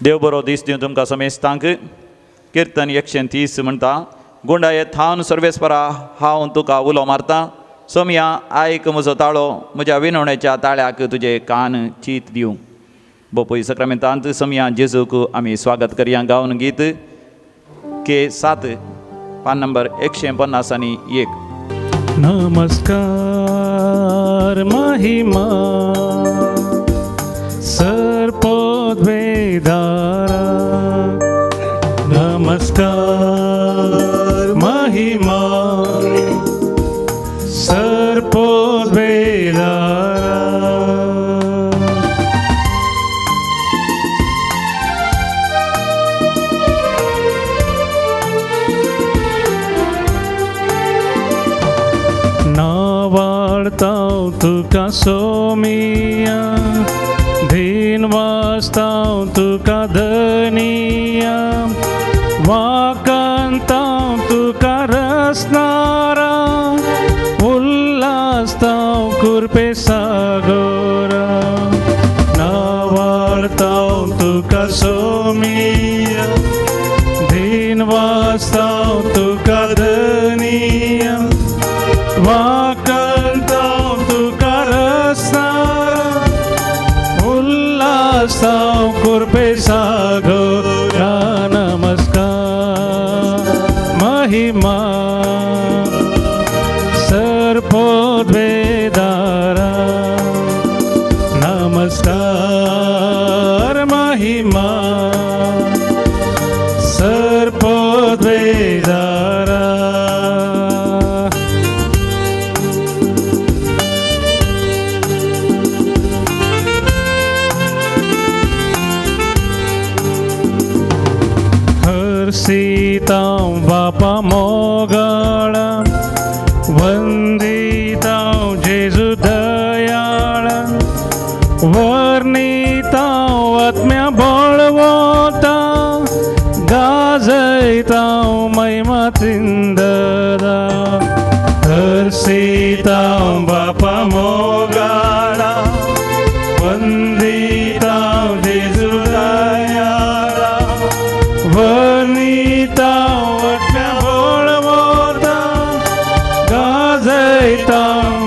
देव बरो दीस दिवन तुमकां समेस्तांक कीर्तन 130 म्हणटा गुंडाये थावन सर्वेस्परा हांव तुका उलो मारतां सोमया आयक म्हजो ताळो म्हज्या विनवणेच्या ताळ्याक तुजे कान चीत दिवं बोपय सक्रामेंतांत सोमया जेजूक आमी स्वागत करया गावन गीत K7 पान नंबर 150 नमस्कार महिमा सर्पोद्वेदारा नमस्कार महिमा सर्पोद्वेदारा वाळताव तुका सोमिया धीन वाचताव तुका धनिया वाकांताव तुका रसनारा उल्हासताव कुरपे सागोरा नावाळताव तुका सोमिया धीन वाचताव तुका धनिया वाकांताव तुका रसनारा उल्हासाव कुरपे सागोरा नमस्कार महिमा सर्पोद्वेदारा नमस्कार महिमा सर्पोद्वेदारा सीतां बापा मोगाळा वंदितां जेजू दयाळा वर्णितां आत्म्या बळवता गाजयतां महिमा तिंददा सीतां बापा मोगाळा वंदितां जेजू दयाळा वनिता वट्या बोळवता गाजयता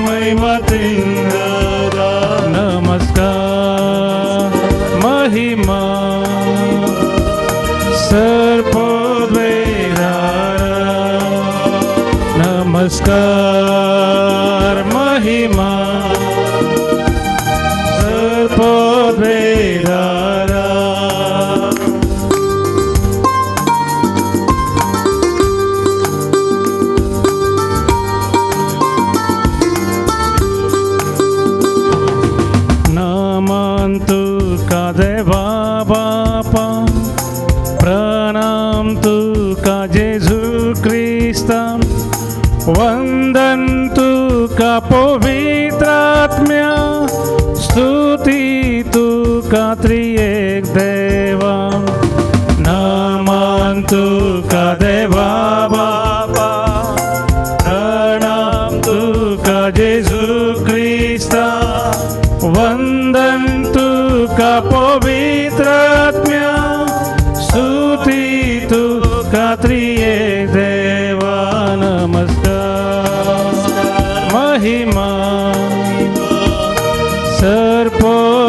महिमतिंगदा नमस्कार महिमा सर्पोद्वेदारा नमस्कार महिमा सर्पोद्वेदारा देवा बापा प्रणाम तुका जेजू क्रिस्ता वंदन तुका पवित्रात्म्या स्तुती तुका त्रिएक देवा नमन तुका देवा बापा प्रणाम तुका जेजू क्रिस्ता वंदन तुका पवित्रात्म्या स्तुती तुका त्रिएक देवा नमस्कार महिमा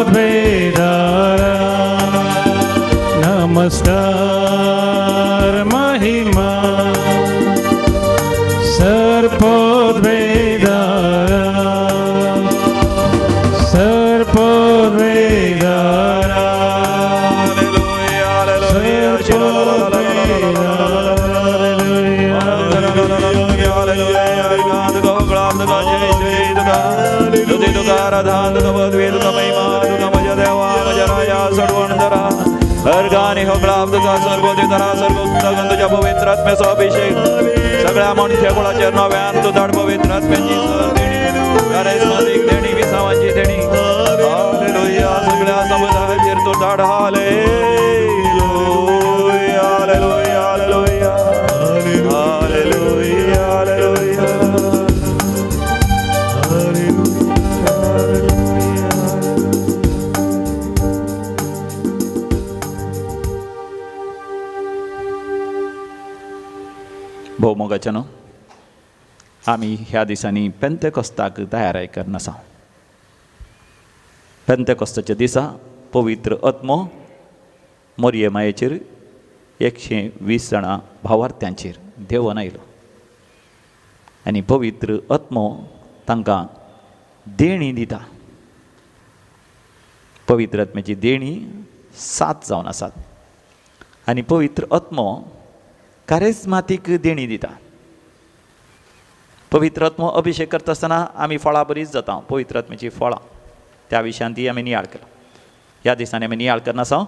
सर्पोद्वेदारा नमस्कार महिमा सर्पोद्वेदारा सर्पोद्वेदारा अभिषेक सगळ्या मनुष्य कुळाचेर नव्यान तू धाड पवित्रात्म्याची देणी विसावांची देणी हालेलुया सगळ्या समुदायाचेर तू धाड hallelujah hallelujah hallelujah hallelujah hallelujah भोवमोगाच्या न्हू आमी ह्या दिसांनी पेंतेकोस्ताक तयाराय करन आसा. पेंतेकोस्ताच्या दिसा पवित्र आत्मो मोरये मायेचेर 120 जाणां भावार्थ्यांचेर देंवन आयलो आनी पवित्र आत्मो तांकां देणी दिता. पवित्र आत्म्याची देणी 7 जावन आसात आनी पवित्र आत्मो कारिस्मातीक देणी दिता. पवित्र आत्मो अभिशेक करता आसतना आमी फळां बरीच जाता. पवित्र आत्म्याची फळां त्या विशयान ती आमी नियाळ केला. ह्या दिसांनी आमी नियाळ करना आसा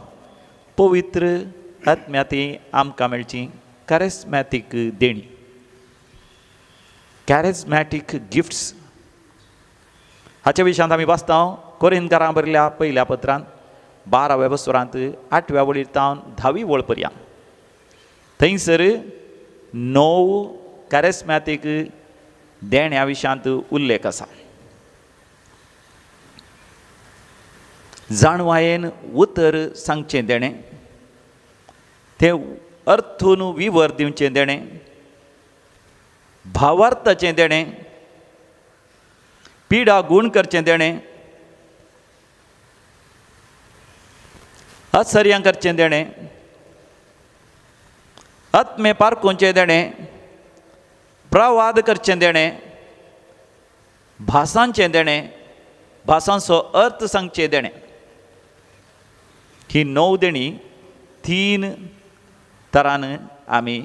पवित्र आत्म्याती आमकां मेळची कॅरिस्मॅटीक देणी, कॅरिस्मॅटीक गिफ्ट्स. हाच्या विशयांत आमी वाचता कोरिंथकारां बरयल्या पयल्या पत्रांत 12व्या बसोरांत 8व्या वळीर तावन 10वी वळ पर्यंत थंयसर 9 कॅरिस्मॅटीक देण्या विशयांत उल्लेख आसा. जाणवायेन उतर सांगचें देणें, तें अर्थून विवर दिवचें देणें, भावार्थाचें देणें, पिडा गूण करचें देणें, आश्चर्यां करचें देणें, आत्मे पारखुचें देणें, प्रवाद करचें देणें, भासांचें देणें, भासांचो अर्थ सांगचें देणें. ही 9 देणी 3 तरान आमी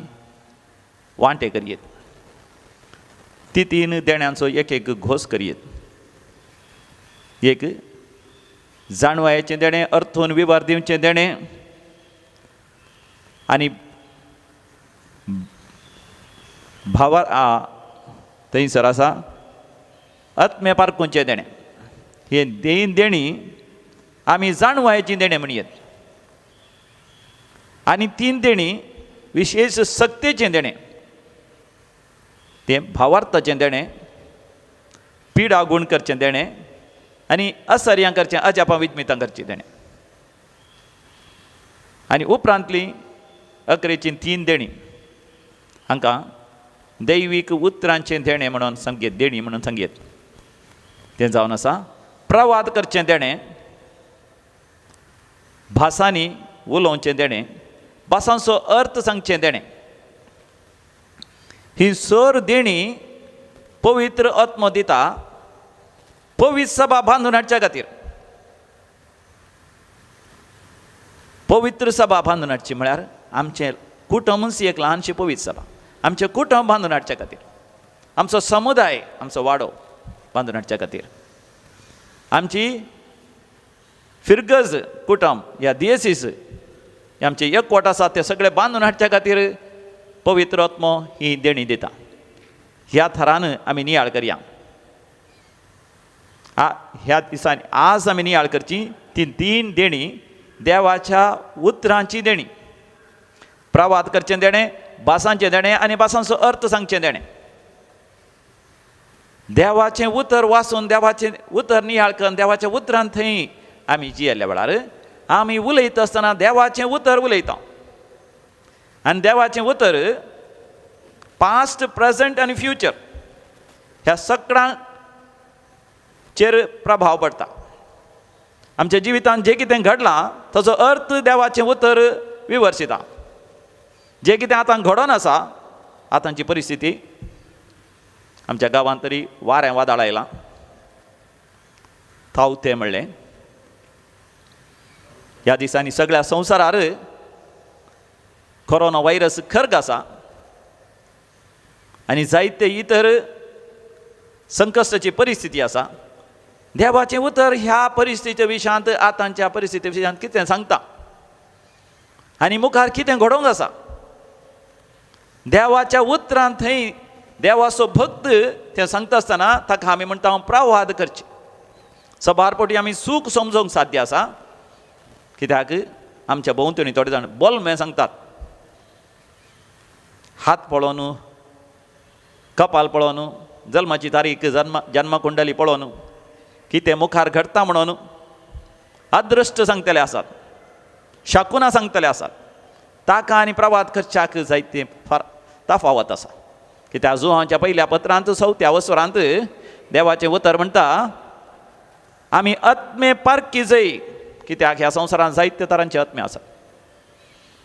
वांटे करयेत. ती 3 देण्यांचो एक घोस करयेत. एक जाणवायेचें देणें, अर्थून विवर दिवचें देणें आनी भावा थंयसर आसा आत्मे पारखुचें देणें. हे 3 देणी आमी जाणवायेची देणें म्हणयेत. आनी 3 देणी विशेश सक्तेचें देणें, तें भावार्थाचें देणें, पिडा गूण करचें देणें आनी आश्चर्यां करचें, अजापां विस्मितां करचें देणें. आनी उपरांतली अकरेची 3 देणी हांकां दैवीक उतरांचें देणें म्हणून सांगेत, देणी म्हणून सांगेत. तें जावन आसा प्रवाद करचें देणें, भासांनी उलोवचें देणें, भासांचो अर्थ सांगचें देणें. ही 6 देणी पवित्र आत्मो दिता पवित्र सभा बांदून हाडच्या खातीर. पवित्र सभा बांदून हाडची म्हळ्यार आमचें कुटुंबच एक ल्हानशी पवित्र सभा. आमचें कुटुंब बांदून हाडच्या खातीर, आमचो समुदाय, आमचो वाडो बांदून हाडच्या खातीर, आमची फिरगज कुटुंब ह्या दियेसीस आमचे एकवट आसा ते सगळे बांदून हाडच्या खातीर पवित्र आत्मो ही देणी दिता. ह्या थरान आमी नियाळ करया. ह्या दिसांनी आज आमी नियाळ करची ती 3 देणी देवाच्या उतरांची देणी, प्रवाद करचें देणें, भासांचें देणें आनी भासांचो अर्थ सांगचें देणें. देवाचें उतर वाचून, देवाचें उतर नियाळ करून, देवाच्या उतरान थंय आमी जियेल्ल्या वेळार आमी उलयता आसतना देवाचें उतर उलयता. आनी देवाचें उतर पास्ट, प्रेझेंट आनी फ्युचर ह्या सगळ्यांचेर प्रभाव पडटा. आमच्या जिवितांत जें कितें घडलां ताचो अर्थ देवाचें उतर विवर्सिता. जें कितें आतां घडोन आसा, आतांची परिस्थिती, आमच्या गांवांत तरी वारें वादळ आयलां, तावतें म्हणलें. ह्या दिसांनी सगळ्या संवसारार कोरोना व्हायरस खर्ग आसा आनी जायते इतर संकश्टाची परिस्थिती आसा. देवाचें उतर ह्या परिस्थितीच्या विशयांत, आतांच्या परिस्थिती विशयांत कितें सांगता आनी मुखार कितें घडोवंक आसा. देवाच्या उतरांत थंय देवाचो भक्त तें सांगता आसतना ताका आमी म्हणटा प्रवाद करचे. सबारपोटी आमी सूख समजोवंक साध्य आसा, कित्याक आमच्या भोंवतणी थोडे जाण बोलमें सांगतात. हात पळोवन, कपाल पळोवन, जल्माची तारीख, जन्म कुंडली पळोवन, कितें मुखार घडटा म्हणून अदृश्ट सांगतले आसात, शकुनां सांगतले आसात. ताका आनी प्रवाद करच्याक जायते तफावत आसा. कित्याक जुवांच्या पयल्या पत्रांत 4थ्या वसरांत देवाचें उतर म्हणटा आमी आत्मे पारखी जाय. कित्याक ह्या संवसारांत जायते तरांचे आत्मे आसा.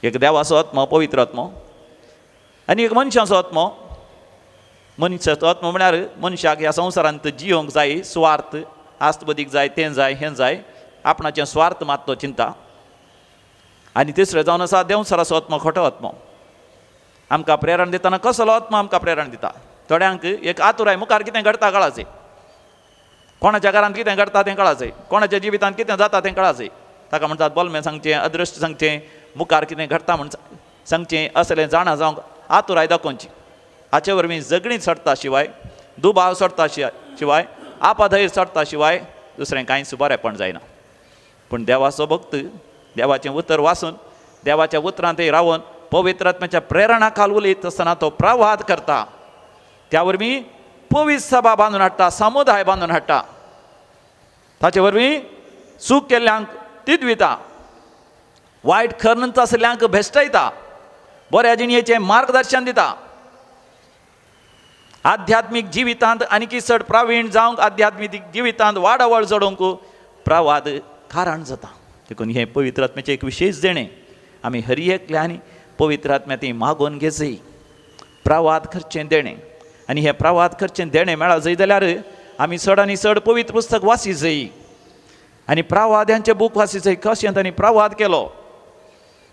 एक देवाचो आत्मो पवित्र आत्मो आनी एक मनशाचो आत्मो. मनशाचो आत्मो म्हळ्यार मनशाक ह्या संवसारांत जियोंक जाय, स्वार्थ आस्तबदीक जाय, तें जाय, हें जाय, आपणाचें स्वार्थ मात तो चिंता. आनी तिसरें जावन आसा देंवसराचो आत्मो, खोटो आत्मो. आमकां प्रेरण दितना कसलो आत्मो आमकां प्रेरण दिता. थोड्यांक एक आतुराय मुखार कितें घडटा कळाचें, कोणाच्या घरांत कितें घडटा तें कळाचें, कोणाच्या जिवितांत कितें जाता तें कळाचें. ताका म्हणटात बोलमें सांगचें, अदृश्ट सांगचें, मुखार कितें घडटा म्हण सांगचें, असलें जाणा जावंक आतुराय दाखोवची. हाचे वरवीं जगणी सडटा शिवाय, दुबाव सडटा शिवाय, आपाधैर सडटा शिवाय दुसरें कांयच बरेंपण जायना. पूण देवाचो भक्त देवाचें उतर वाचून, देवाच्या उतरांत रावन, पवित्र आत्म्याच्या प्रेरणा खाल उलयत आसतना तो प्रवाद करता. त्या वरवीं पवित्र सभा बांदून हाडटा, समुदाय बांदून हाडटा. ताचे वरवीं चूक केल्ल्यांक तिदविता, वायट खर्त आसल्ल्यांक भेश्टयता, बऱ्या जिणेचें मार्गदर्शन दिता. आध्यात्मीक जिवितांत आनीक चड प्रावीण जावंक, आध्यात्मीक जिवितांत वाडवळ जोडूंक प्रवाद कारण जाता. देखून हें पवित्र आत्म्याचें एक विशेश देणें आमी हर एकल्यानी पवित्र आत्म्याती मागोवन घेवचें. प्रवाद करचें देणें. आनी हें प्रवाद करचें देणें मेळ्ळा जाय जाल्यार आमी चड आनी चड पवित्र पुस्तक वाची जाय आनी प्रवाद्यांचें बूक वाची जाय. कशें तांणी प्रवाद केलो,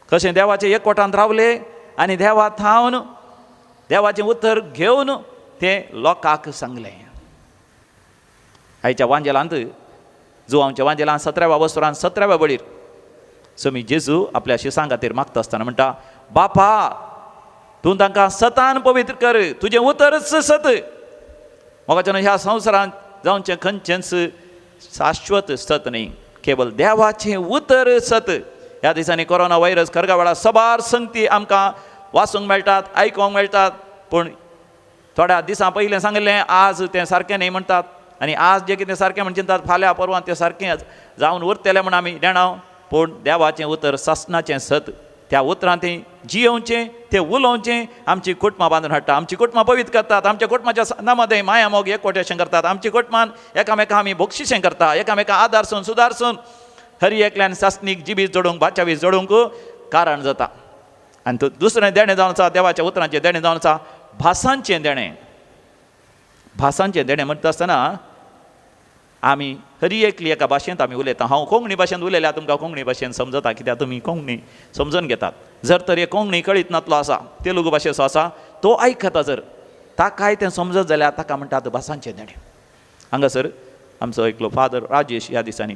कशें देवाचे एकवटांत रावले आनी देवा थावन देवाचें उतर घेवन तें लोकांक सांगलें. आयच्या वांजेलांत जुवांच्या वांजेलांत 17व्या वसरांत 17व्या बळीर स्वामी जेजू आपल्या शिसां खातीर मागता आसतना म्हणटा, बापा तूं तांकां सतान पवित्र कर, तुजें उतरच सत. मोगाच्यान ह्या संवसारांत जावचें खंयचेंच शाश्वत सत न्ही, केवळ देवाचें उतर सत. ह्या दिसांनी कोरोना व्हायरस खरगा वेळार सबार संगती आमकां वाचूंक मेळटात, आयकोंक मेळटात. पूण थोड्या दिसां पयलें सांगिल्लें आज तें सारकें न्ही म्हणटात, आनी आज जें कितें सारकें म्हण चिंतात फाल्यां परवां तें सारकें जावन उरतलें म्हण आमी नेणाव. पूण देवाचें उतर ससनाचें सत. त्या उतरांत जियोवचें, तें उलोवचें, आमची कुटुंबां बांदून हाडटा, आमची कुटुंबां पवित्र करतात, आमच्या कुटुंबाच्या नामदें माया मोग एकवटेशें करतात, आमच्या कुटुंबान एकामेकां आमी बक्षिशें करता, एकामेकां आदारसून सुदारसून हर एकल्यान सासणीक जिबीत जोडूंक, बाच्यावीत जोडूंक कारण जाता. आनी दुसरें देणें जावन आसा देवाच्या उतरांचें देणें जावन आसा भासांचें देणें. भासांचें देणें म्हणटा आसतना आमी हर एकली एका भाशेंत आमी उलयता. हांव कोंकणी भाशेंत उलयल्यार तुमकां कोंकणी भाशेन समजता, कित्याक तुमी कोंकणी समजून घेतात. जर तर एक कोंकणी कळीत नातलो आसा, तेलुगू भाशेचो आसा, तो आयकता जर ताकाय तें समजत जाल्यार ताका म्हणटात भासांचें देणें. हांगासर आमचो एकलो फादर राजेश ह्या दिसांनी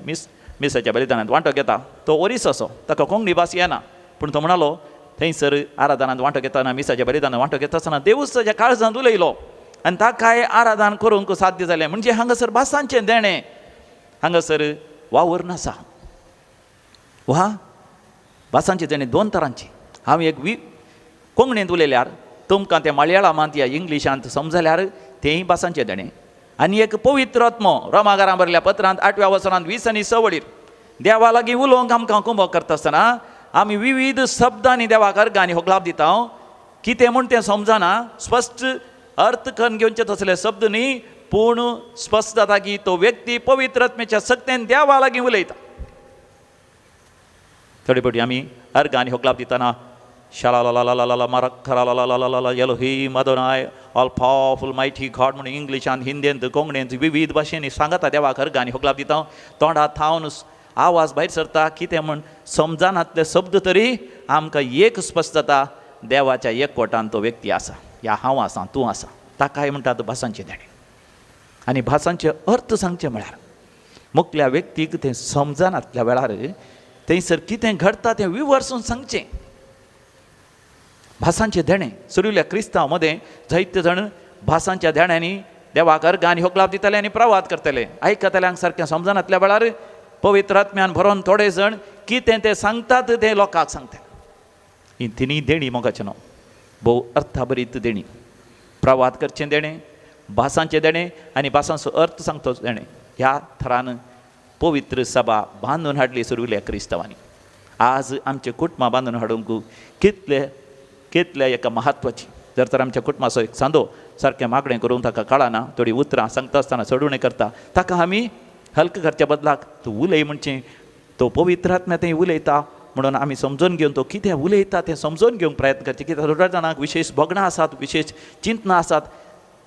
मिसाच्या बलिदानांत वांटो घेता. तो ओरिसाचो, ताका कोंकणी भास येना, पूण तो म्हणालो थंयसर आराधनांत वांटो घेतना, मिसाच्या बलिदानांत वांटो घेता आसतना देवूच ताच्या काळजांत उलयलो आनी ताकाय आराधन करूंक साध्य जालें. म्हणजे हांगासर भासांचें देणें, हांगासर वावर नासा. वा भासांचें देणें दोन तरांचें. हांव एक कोंकणींत उलयल्यार तुमकां तें मलयाळमांत या इंग्लिशांत समजल्यार तेंय भासांचें देणें. आनी एक पवित्र आत्मो रोमाकारां बरयल्या पत्रांत 8व्या वसरांत 20 आनी 6 वळीर देवा लागीं उलोवंक आमकां कुंभ करता आसतना आमी विविध शब्दांनी देवाक अर्गांनी होगलाप दिता. कितें म्हूण तें समजना, स्पश्ट अर्थ करून घेवचे तसले शब्द न्ही, पूण स्पश्ट जाता की तो व्यक्ती पवित्र आत्म्याच्या सक्तेन देवा लागीं उलयता. थोडे फावटी आमी अर्गांनी होगलाप दितना शालालालालाला मारखरालालालाला Elohim Adonai all powerful mighty God म्हणून इंग्लिशांत, हिंदींत, कोंकणींत विविध भाशेनी सांगता देवाक अर्गांनी होगलाप दिता. तोंडात थावन आवाज भायर सरता, कितें म्हण समजनातले शब्द तरी आमकां एक स्पश्ट जाता, देवाच्या एकवटान तो व्यक्ती आसा, या हांव आसा, तूं आसा. ताकाय म्हणटात भासांचें देणें. आनी भासांचे अर्थ सांगचे म्हळ्यार मुखल्या व्यक्तीक तें समजनातल्या वेळार थंयसर कितें घडटा तें विवरसून सांगचें. भासांचें देणें सुरिल्ल्या क्रिस्तांव मदें जायते जाण भासांच्या देण्यांनी देवाक अर्गांनी होगलाप दिताले आनी प्रवाद करतले. आयकतल्यांक सारकें समजनातल्या वेळार पवित्र आत्म्यान भरोवन थोडे जाण कितें तें सांगतात तें लोकांक सांगतात. ही तिनी देणी मोगाचें न्हू, भोव अर्थाभरीत देणी. प्रवाद करचें देणें, भासांचें देणें आनी भासांचो अर्थ सांगतो देणें. ह्या थरान पवित्र सभा बांदून हाडली सुरिल्ल्या क्रिस्तांवांनी. आज आमचे कुटुंबां बांदून हाडूंक कितले एका म्हत्वाची जर तर आमच्या कुटुंबाचो एक सांदो सारकें मागणें करूंक ताका कळना थोडीं उतरां सांगता आसतना सोडून करता ताका आमी हल्क करच्या बदलाक तूं उलय म्हणचें तो पवित्र आत्म्या थंय उलयता म्हणून आमी समजून घेवन तो कितें उलयता तें समजून घेवंक प्रयत्न करचे कित्याक थोड्या जाणांक विशेश भोगणां आसात विशेश चिंतनां आसात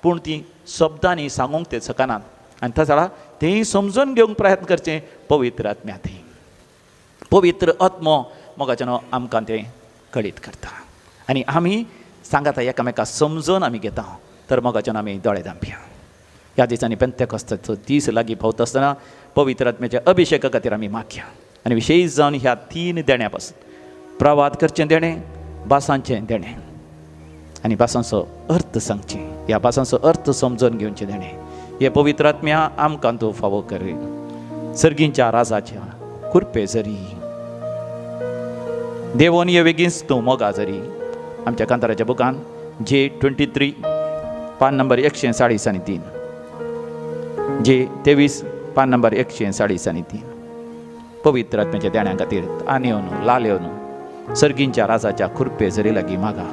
पूण तीं शब्दांनी सांगूंक ते शकनात आनी त्या वेळार तें समजून घेवंक प्रयत्न करचें पवित्र आत्म्या थंय पवित्र आत्मो मोगाच्यान आमकां तें कळीत करता आनी आमी सांगाता एकामेकाक समजून आमी घेता तर मोगाच्यान आमी दोळे धांपया ह्या दिसांनी पेंतेकोस्ताचो दीस लागीं पावता आसतना पवित्र आत्म्याच्या अभिशेका खातीर आमी मागया आनी विशेश जावन ह्या 3 देण्या पासून प्रवाद करचें देणें भासांचें देणें आनी भासांचो अर्थ सांगचें ह्या भासांचो अर्थ समजून घेवचें देणें हे पवित्र आत्म्या आमकां तूं फावो कर सर्गींच्या राजाच्या कुरपे जरी देवोन ये वेगींच तूं मोगा जरी आमच्या कांताराच्या बुकान J23 पान नंबर 143 J23 पान नंबर 143 पवित्र आत्म्याच्या देण्या खातीर आनियोन लालेवन सर्गींच्या राजाच्या खुरपे जरी लागीं मागा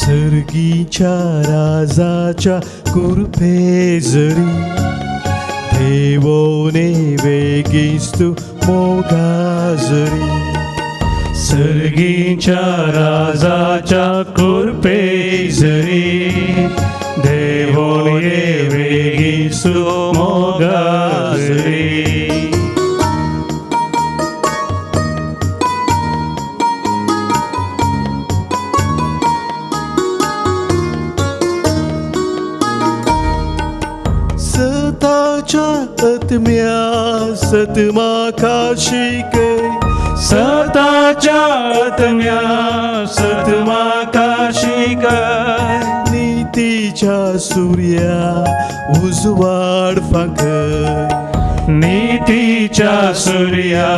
सर्गीच्या राजाच्या कुरपे जरी देवोने वेगीच तू मोगा जरी सर्गीच्या राजाच्या कुरपे जरी देवोने वेगीच तू मोगा जरी आत्म्या सतमा काशिके सताच्या आत्म्या सतमा काशिके नीतीच्या सूर्या उजवाड फांकय नीतीच्या सूर्या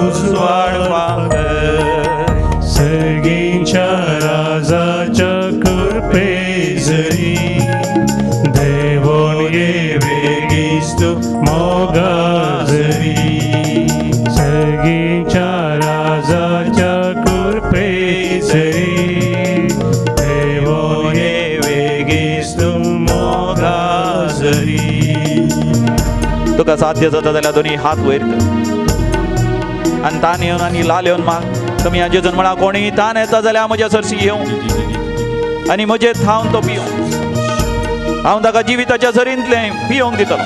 उजवाड फांकय सर्गींच्या राजाच्या कृपे जरी देवोन ये वेगीच तू मोगा जरी सर्गीच्या राजाच्या कृपे जरी देवोन ये वेगीच तू मोगा जरी तुका साध्य जाता जाल्यार दोन्ही हात वयर कर आनी तान येवन आनी लाल येवन माग कमी जेजून म्हणा कोणी तान येता जाल्यार म्हज्या सरशी येवं आनी म्हजें थावन तो पिवं हांव ताका जिविताच्या झरींतलें पियोंक दितलो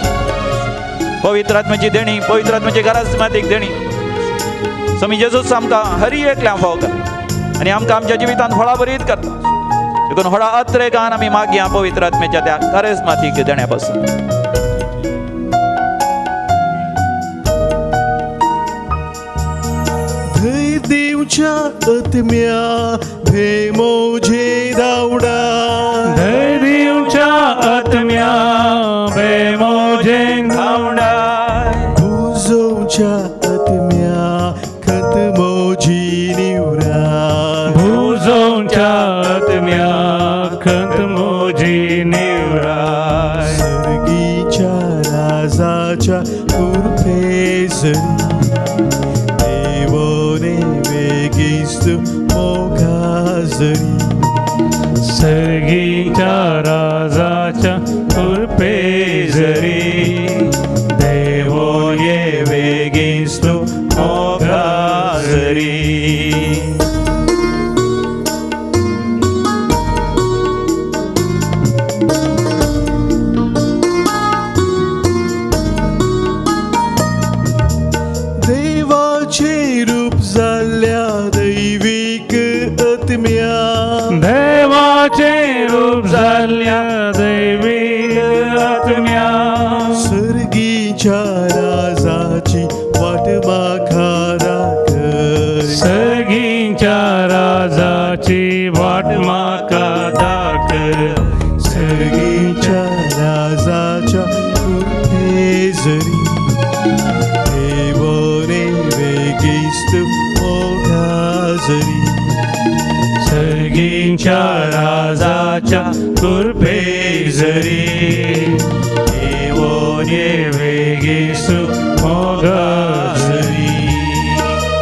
पवित्र आत्म्याची देणी पवित्र आत्म्याची घरास्मातीक देणी स्वामी जेजूस आमकां हरी एकल्यां फाव कर आनी आमकां आमच्या जिवितांत फळां बरीत करता देखून व्हडा अत्रेकान आमी मागया पवित्र आत्म्याच्या त्या घरास्मातीक देण्या पासून देवच्या आत्म्या भेमोजे धांवडा देवच्या आत्म्या भेमोजे धांवडा भुजोच्या आत्म्या खतमोजी निवरा भुजोच्या आत्म्या खतमोजी निवरा सर्गीच्या राजाच्या कुरपे जरी मोगा जरी सर्गीच्या राजाच्या कुरपे जरी देवोन ये वेगीच तू मोगा जरी देवाचे रूप जाल्ल्या दैविक आत्म्या देवाचे रूप जाल्ल्या दैविक आत्म्या सर्गीच्या राजाची वाट म्हाका दाखय सर्गीच्या राजाची वाट म्हाका दाखय सर्गीच्या राजाच्या कुरपे जरी देवोने वेगीच तू मोगा जरी सर्गीच्या राजाच्या कुरपे जरी देवोन ये वेगीच तू मोगा जरी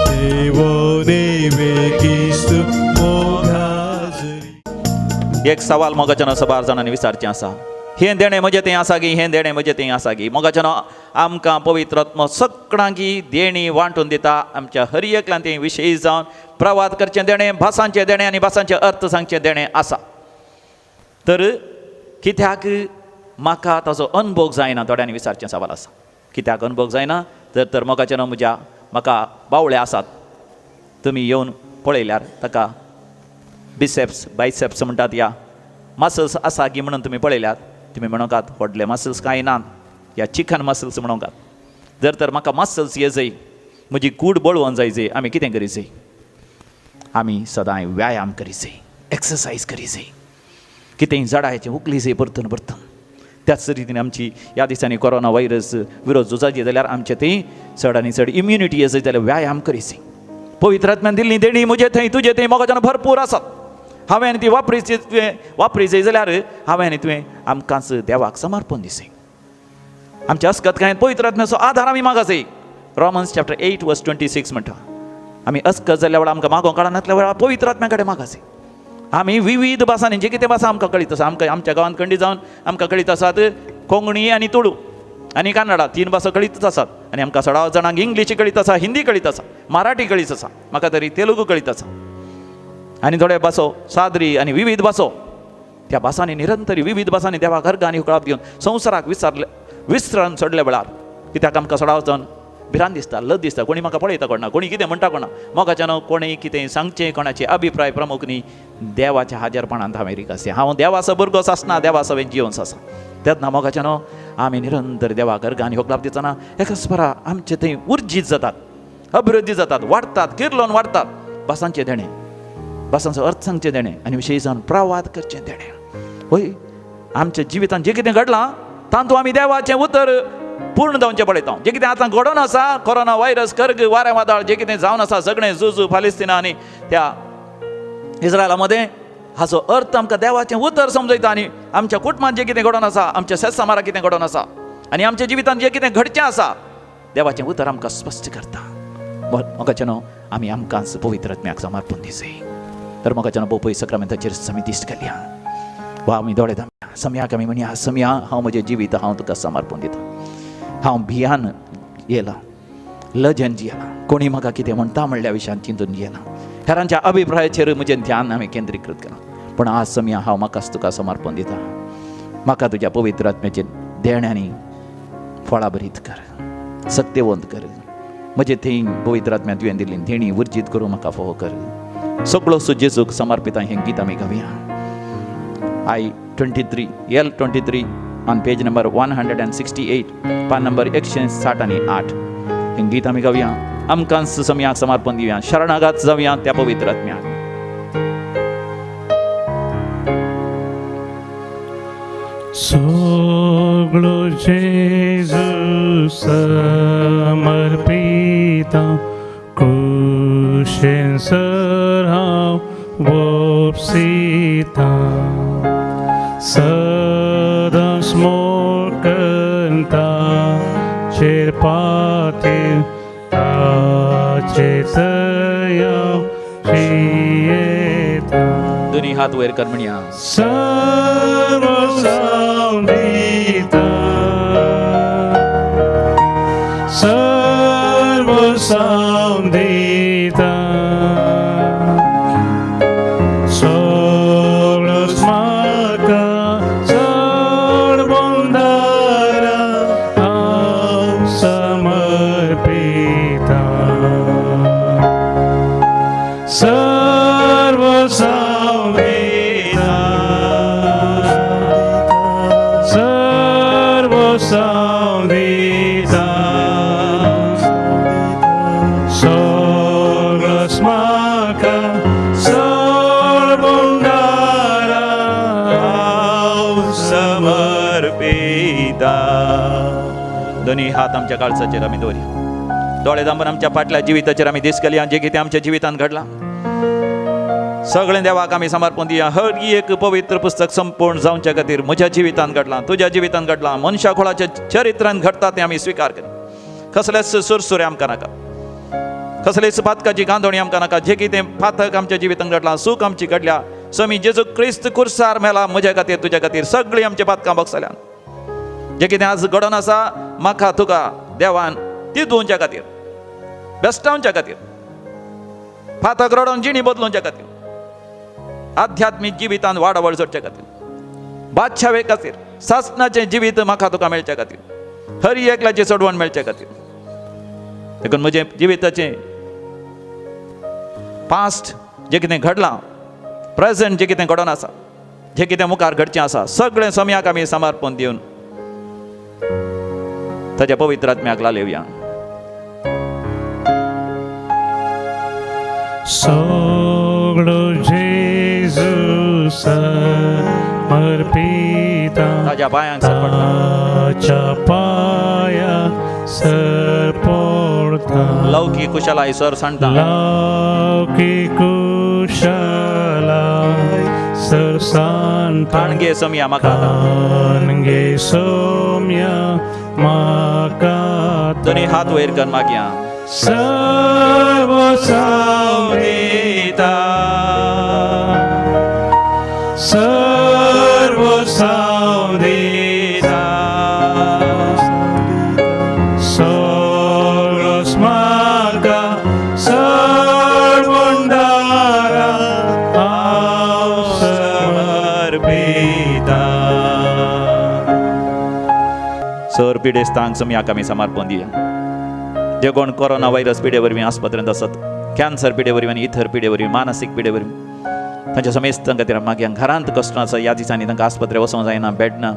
देवोन ये वेगीच तू मोगा एक सवाल मोगाच्यान सबार जाणांनी विचारचें आसा, हें देणें म्हजें तें आसा गी, हें देणें म्हजें तें आसा गी. मोगाच्यान आमकां पवित्र आत्मा सगळ्यांकी देणी वांटून दिता. आमच्या हर एकल्यान तें विशयी जावन प्रवाद करचें देणें, भासांचें देणें आनी भासांचें अर्थ सांगचें देणें आसा. तर कित्याक म्हाका ताचो अनुभव जायना, थोड्यांनी विचारचें सवाल आसा. कित्याक अनुभव जायना तर मोगाच्यान म्हाका बावळे आसात. तुमी येवन पळयल्यार ताका बिसेप्स बायसेप्स म्हणटात ह्या मसल्स आसा गी म्हणून तुमी पळयल्यात. तुमी म्हणोकात व्हडले मसल्स कांय नात, ह्या चिकन मसल्स म्हणोकात. जर तर म्हाका मसल्स ये जाय, म्हजी कूड बळोवन जाय, आमी कितें करी जाय? आमी सदांय व्यायाम करी जाय, एक्सरसायज करी जाय, कितेंय जडायचें उखली जाय परतून परतून. त्याच रितीन आमची ह्या दिसांनी कोरोना व्हायरस विरोध झुजाची जाल्यार आमचें थंय चड आनी चड इम्युनिटी जाय जाल्यार व्यायाम करी जाय. पवित्र आत्म्यान दिल्ली देणी म्हजे थंय तुजे थंय मोगाच्यान भरपूर आसात. हांवें ती वापरी जाय जाल्यार हांवें तुवें आमकांच देवाक समर्पण दिसय. आमच्या अस्कतकायेंत पवित्र आत्म्याचो आधार आमी मागा जाय. रोमन्स चॅप्टर 8:26 म्हणटा, आमी अस्कत जाल्ल्या वेळार आमकां मागोवंक कळनासल्या वेळार पवित्र आत्म्या कडेन मागा जाय. आमी विविध भासांनी जे कितें भासा आमकां कळीत आसा, आमच्या गांवांत खंडी जावन आमकां कळीत आसात कोंकणी आनी तुळू आनी कन्नडा, 3 भासो कळीतच आसात. आनी आमकां 16 जाणांक इंग्लीश कळीत आसा, हिंदी कळीत आसा, मराठी कळीत आसा, म्हाका तरी तेलुगू कळीत आसा. आनी थोडे भासो सादरी आनी विविध भासो, त्या भासांनी निरंतर विविध भासांनी देवाक अर्गांनी कळप दिवन संवसाराक विसरून सोडल्या वेळार कित्याक आमकां 16 जावन भिरांत दिसता, लज दिसता. कोणी म्हाका पळयता कोणा, कोणी कितें म्हणटा कोणा, मोगाच्यान कोणें कितें सांगचें, कोणाचे अभिप्राय प्रमुख न्ही. देवाच्या हाजरपणांत हांवें रिकासलें. हांव देवाचो भुरगो आसना, देवाचो हांवें जिवंस आसा. तेन्ना मोगाच्यान आमी निरंतर देवाक अर्गांनी होकलाप दितना एका स्वरा आमचे थंय उर्जीत जातात, अभिवृद्धी जातात, वाडटात, किर्लोन वाडटात. भासांचें देणें, भासांचो अर्थ सांगचें देणें आनी विशयी जावन प्रवाद करचें देणें. होय, आमच्या जिवितांत जें कितें घडलां तातूंत आमी देवाचें उतर पूर्ण जावचें पळयता. जें कितें आतां घडोवन आसा, कोरोना व्हायरस, कर्ग, वारें वादळ जें कितें जावन आसा, सगळें झुजू फालिस्तिना आनी त्या इस्रायला मदें, हाचो अर्थ आमकां देवाचें उतर समजयता. आनी आमच्या कुटुंबांत जें कितें घडोवन आसा, आमच्या शेतसामाराक कितें घडोवन आसा आनी आमच्या जिवितांत जें कितें घडचें आसा, देवाचें उतर आमकां स्पश्ट करता. मोगाच्यान आमी आमकांच पवित्र आत्म्याक समर्पण दिसय. तर मोगाच्यान भोव पयस सक्रामेंताचेर आमी दिश्ट घालया वा आमी दोळे धांपया. सम्याक आमी म्हणया, सम्या हांव म्हजें जिवीत हांव तुका समर्पण दिता. हांव भियान येयला, लजेन जियेला, कोणी म्हाका कितें म्हणटा म्हणल्या विशयान चिंतून जियेला, हेरांच्या अभिप्रायाचेर म्हजें ध्यान हांवें केंद्रीकृत केलां. पूण आज सम्या हांव म्हाकाच तुका समर्पण दिता. म्हाका तुज्या पवित्र आत्म्याचे देण्यांनी फळां बरीत कर, सत्यवंत कर. म्हजे थंय पवित्र आत्म्या तुवें दिल्ली देणी उर्जीत करूं म्हाका फोव कर. सगळो जेजूक समर्पिता. हें गीत आमी गावया. L23 ऑन पेज नंबर 168, पान नंबर 168. हें गीत आमी गावया. आमकांच सम्याक समर्पण दिवया, शरणागत जावया त्या पवित्र आत्म्याक. सगळो जेजू समर्पिता, कुशेन सर हांव वोपसिता. सदां स्मोर करता चेरपातीर ताचे तया जियेता. दोनी हात वयर कर म्हणया. सर्व संदिता, सर्व संदिता, सगळंच म्हाका सर्वंदारा हांव समर्पिता. सर्व संदिता, सर्व संदिता, सगळंच म्हाका सर्वंदारा हांव समर्पिता. दोनी हात आमच्या काळजाचेर आमी दवरया. दोळे धांपून आमच्या फाटल्या जिविताचेर आमी दीस घालया. जें कितें आमच्या जिवितांत घडलां सगळें देवाक आमी समर्पण दिया. हर एक पवित्र पुस्तक संपूर्ण जावच्या खातीर म्हज्या जिवितांत घडलां, तुज्या जिवितांत घडलां, मनशा खोळाच्या चरित्रांत घडटा तें आमी स्विकार करी. कसलेच सुरसुरे आमकां नाका, कसलेच पातकाची गांदोणी आमकां नाका. जें कितें पातक आमच्या जिवितांत घडलां, सूख आमची घडल्या, स्वामी जेजू क्रिस्त कुर्सार मेला म्हज्या खातीर तुज्या खातीर सगळीं आमची पातकां बगसल्यान जें कितें आज घडोवन आसा म्हाका तुका देवान ती दोनच्या खातीर बेस्टावच्या खातीर फातक रडोवन जिणी बदलोवच्या खातीर आध्यात्मीक जिवितांत वाडवळ जोडच्या खातीर बादशावे खातीर सासणाचें जिवीत म्हाका तुका मेळच्या खातीर हर एकल्याची सोडवण मेळच्या खातीर देखून म्हजें जिविताचें पास्ट जें कितें घडलां प्रेझेंट जें कितें घडोवन आसा जें कितें मुखार घडचें आसा सगळें सोम्याक आमी समर्पण दिवन ताच्या पवित्र आत्म्याक लालयवया. सगळं जेजू समर्पिता ताच्या पांयांक सरपडटा ताच्या पाया सरपडता लौकीक कुशलाय सर सांडटा लौकिक कुशलाय सरसांता खाणगे सोम्या म्हाका ताणगे सोम्या म्हाका दोनी हात वयर कर मागया. सर्व संहिता सर्व संहिता सगळं म्हाका सर्वंडारा हांव समर्पिता. सर पिडेस्तांक सोम्याक आमी समर्पण दिया. जे कोण कोरोना व्हायरस पिडे वरवीं आस्पत्रेंत आसात कॅन्सर पिडे वरवीं आनी इतर पिडे वरवीं मानसीक पिडे वरवीं तांच्या समेस्तां खातीर मागीर घरांत कश्ट आसा ह्या दिसांनी तांकां आस्पत्रे वचूंक जायना बेड ना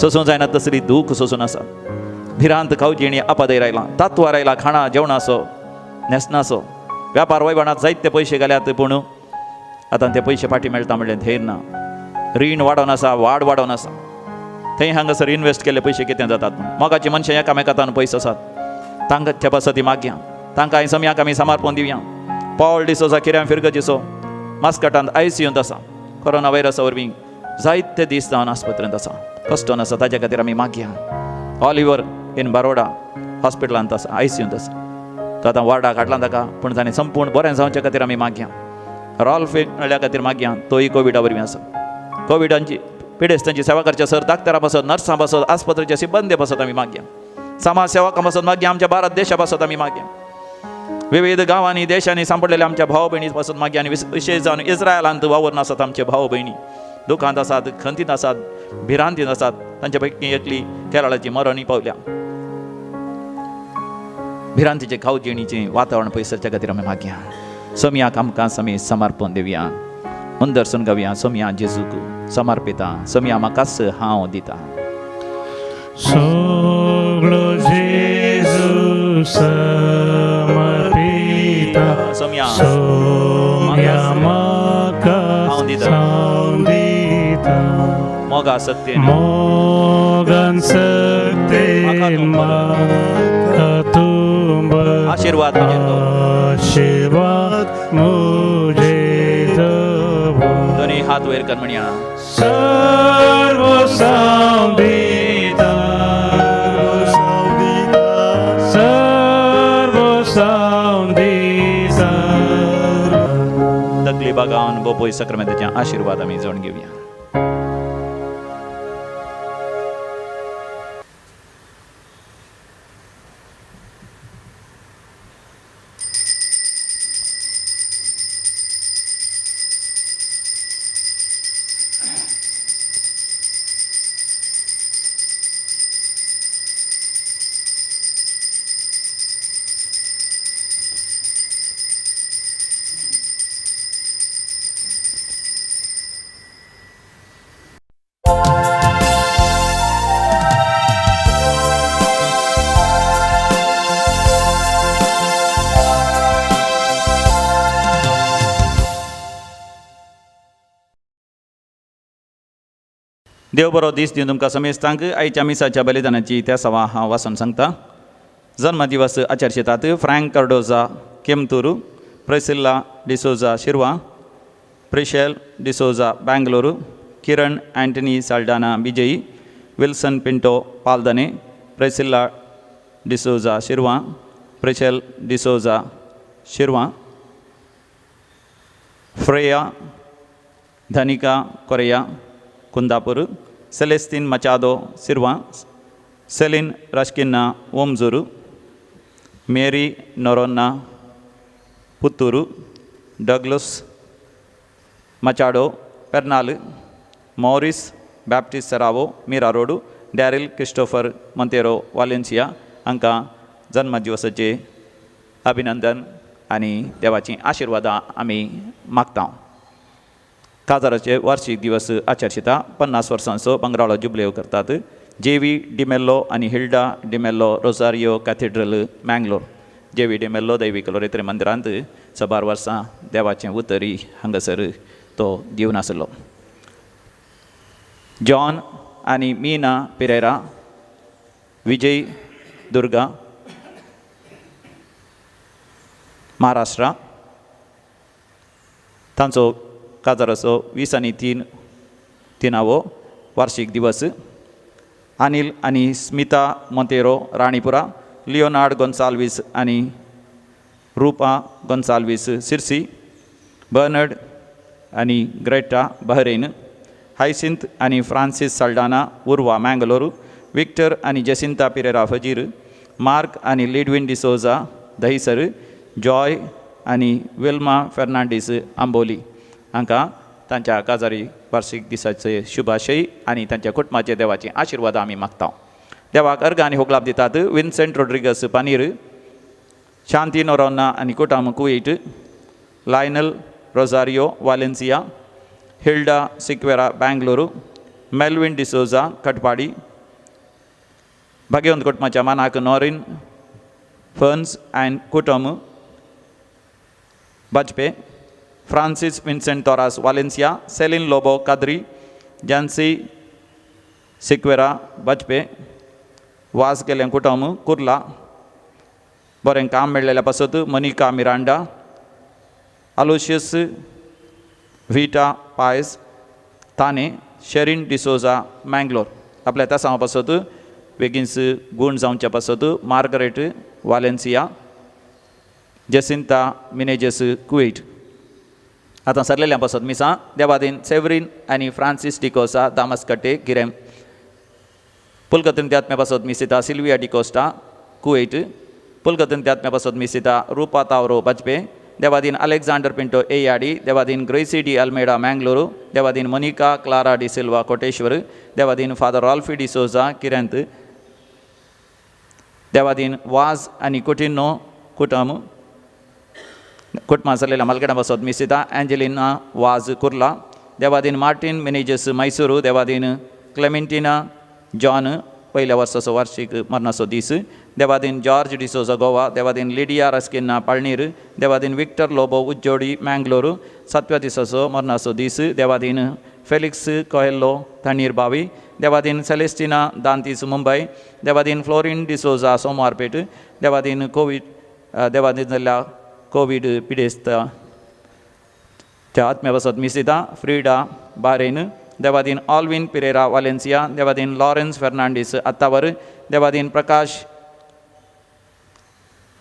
सोसूंक जायना तसली दूख सोसून आसा भिरांत खावची आनी आपादय आयलां तातवार आयला खाणां जेवणां असो न्हेसनां व्यापार वैभवानात जायते पयशे घाल्यात पूण आतां ते पयशे फाटीं मेळटा म्हणलें धैर्य ना. रीण वाडोवन आसा वाडोवन आसा थंय हांगासर इन्वेस्ट केल्ले पयशे कितें जातात मोगाची मनशां एकामेकांतान पयस आसात तांकां त्या पासती मागया तांकां आयज सोम्याक आमी समर्पण दिवया. पॉल डिसोजा किऱ्यां फिरगजीचो मास्कटांत ICUंत आसा कोरोना व्हायरसा वरवीं जायते दीस जावन आस्पत्रेंत आसा कश्टोन आसा ताच्या खातीर आमी मागया. ऑलिव्हर इन बारोडा हॉस्पिटलांत आसा ICUंत आसा तो आतां वॉर्डाक हाडला ताका पूण ताणें संपूर्ण बरें जावच्या खातीर आमी मागया. रॉल्फ मेळ्ळ्या खातीर मागया तोय कोविडा वरवीं आसा कोविडांची पिडेस्तांची सेवा करच्या सर डाक्टरां पासत नर्सां पासत आस्पत्रेच्या सिब्बंदी पासत आमी मागया. समाज सेवकां पासत मागया आमच्या भारत देशा पासत आमी मागया. विविध गांवांनी देशांनी सांपडलेले आमच्या भाव भयणी पासून मागया आनी विशेश जावन इस्रायलांत वावरून आसात आमचे भाव भयणी दुखांत आसात खंतींत आसात भिरांतींत आसात तांच्या पैकी एकली केरळाची मरणी पावल्या भिरांतीचे खाव जेणीचें वातावरण पयसच्या खातीर आमी मागया. सोम्याक आमकां समी समर्पण दिवया मुंदरसून गावया. सोम्या जेजूक समर्पिता सोम्या म्हाकाच हांव दिता. सगळं जेजू समर्पिता सोम्या सोम्या म्हाका हांव दिता. सांदिता मोगा सत्य मोगन सक्तेन म्हाका तुंब आशीर्वाद म्हजेर दवर. आशीर्वाद मुझेर दवर. दोनी हात वयर कर म्हणया. सर्व संहिता सर्व संहिता तकली बागावन बोपोय सक्रामेंताचे आशीर्वाद आमी जावन घेवया. देव बरो दीस दिवन तुमकां समेस्तांक आयच्या मिसाच्या बलिदानाची त्या सवा हांव वाचून सांगता. जन्मदिवस आचरशितात फ्रँक कार्डोजा केमतूर प्रेसिल्ला डिसोजा शिरवा प्रिशेल डिसोजा बेंगलूरू किरण अँटनी साल्डाना बिजई विल्सन पिंटो पालदने प्रेसिल्ला डिसोजा शिरवा प्रिशेल डिसोजा शिरवा फ्रेया धनिका कोरेया कुंदापुर, सेलेस्तीन मचादो सिरवा, सेलिन रश्किन्ना ओमजूरू, मेरी नोरोन्ना पुत्तूरू, डग्लस मचाडो पेर्नाल, मॉरिस बॅप्टिस्ट सरावो मीरा रोडू, डॅरिल क्रिस्टोफर मोंतेरो वालेन्सिया हांकां जन्मदिवसाचे अभिनंदन आनी देवाची आशिर्वादां आमी मागता. काजाराचे वार्षिक दिवस आचरशिता 50 वर्सांचो पंगडाळो जुबलेव करतात. जेवी डिमेल्लो आनी Hilda D'Mello Rosario cathedral Mangalore. जेवी डिमेल्लो दैवीक लोरेत्री मंदिरांत 4 वर्सां देवाचें उतरी हांगासर तो दिवन आसलो. जॉन आनी मीना पिरेरा, विजय दुर्गा महाराष्ट्रा, तांचो काजाराचो 20 वार्षिक दिवस. अनिल आनी स्मिता मोंतेरो राणीपुरा, लिओनार्ड गोन्साल्वीस आनी रूपा गोन्साल्वीस सिर्सी, बर्नर्ड आनी ग्रेटा बहरेन, हायसिंथ आनी फ्रांसीस साल्डाना उर्वा मँगलोरू, विक्टर आनी जेसिंता पिरेरा फजीर, मार्क आनी लिडविन डिसोजा दहिसर, जॉय आनी विल्मा फेर्नांडीस आंबोली हांकां तांच्या काजारी वार्षिक दिसाचे शुभाशय आनी तांच्या कुटुंबाचे देवाची आशिर्वाद आमी मागता. देवाक अर्घ आनी होगलाप दितात. विन्सेंट रोड्रिगस पानीर, शांती नोरोन्ना आनी कुटाम कुवेट, लायनल रोसारियो वालेन्सिया, हिल्डा सिक्वेरा बँगलोरू, मेल्विन डिसोजा कटपाडी, भाग्यवंत कुटुंबाच्या मानाक नॉरिन फर्न्स अँड कुटुंब बजपे, फ्रांसीस विन्सेंट तोरास वालेन्सिया, सेलिन लोबो काद्री, जॅन्सी सिक्वेरा बजपे, वास केलें कुटुंब कुर्ला. बरें काम मेळ्ळेल्या पासत मनिका मिरांडा, आलोशियस व्हिटा पायस ताने, शेरीन डिसोजा मँगलोर. आपल्या त्या सांगा पासत बेगीनच गूण जावच्या पासत मार्गरेट वालेन्सिया, जेसिंता मिनेजेस कुवेट. आतां सरलेल्या पासत मिसां देवादीन सेवरीन आनी फ्रांसीस डिकोसा दामस्कटे गिरेम. पुलकतन त्यात्म्या पासत मिसिता सिल्विया डिकोस्टा कुवेट. पुलकतन त्यात्म्या पासत मिसिता रूपा तावरो बजपे. देवादीन अलेक्झांडर पिंटो एयाडी, देवादीन ग्रेसी डी अल्मेडा मँगलोरू, देवादीन मोनिका क्लारा डी सिल्वा कोटेश्वर, देवादीन फादर रॉल्फी डिसोजा किरेंत, देवादीन वाज आनी कुटिनो कुटुंब कुटुंबा सरलेल्या मलगडा पासत मिसिता एंजेलिना वाज कुर्ला, देवादीन मार्टिन मिनेजेस मैसूरू, देवादीन क्लेमेंटिना जॉन पहिल्या वर्साचो वार्षिक मरणाचो दीस, देवादीन जॉर्ज डिसोजा गोवा, देवादीन लिडिया रस्किन्ना पाळनीर, देवादीन विक्टर लोबो उज्जोडी मँगलोरू 7व्या दिसाचो मरणाचो दीस, देवादीन फेलिक्स कोहेल्लो तणीर बावी, देवादीन सेलेस्टिना दांतीस मुंबय, देवादीन फ्लोरिन डिसोजा सोमवारपेट, देवादीन देवादीन जाल्ल्या कोविड पिडेस्त त्या आत्म्या पासत मिसिता फ्रिडा बारेन, देवादीन ऑल्विन पिरेरा वालेन्सिया, देवादीन लॉरेन्स फेर्नांडीस अत्तावर, देवादीन प्रकाश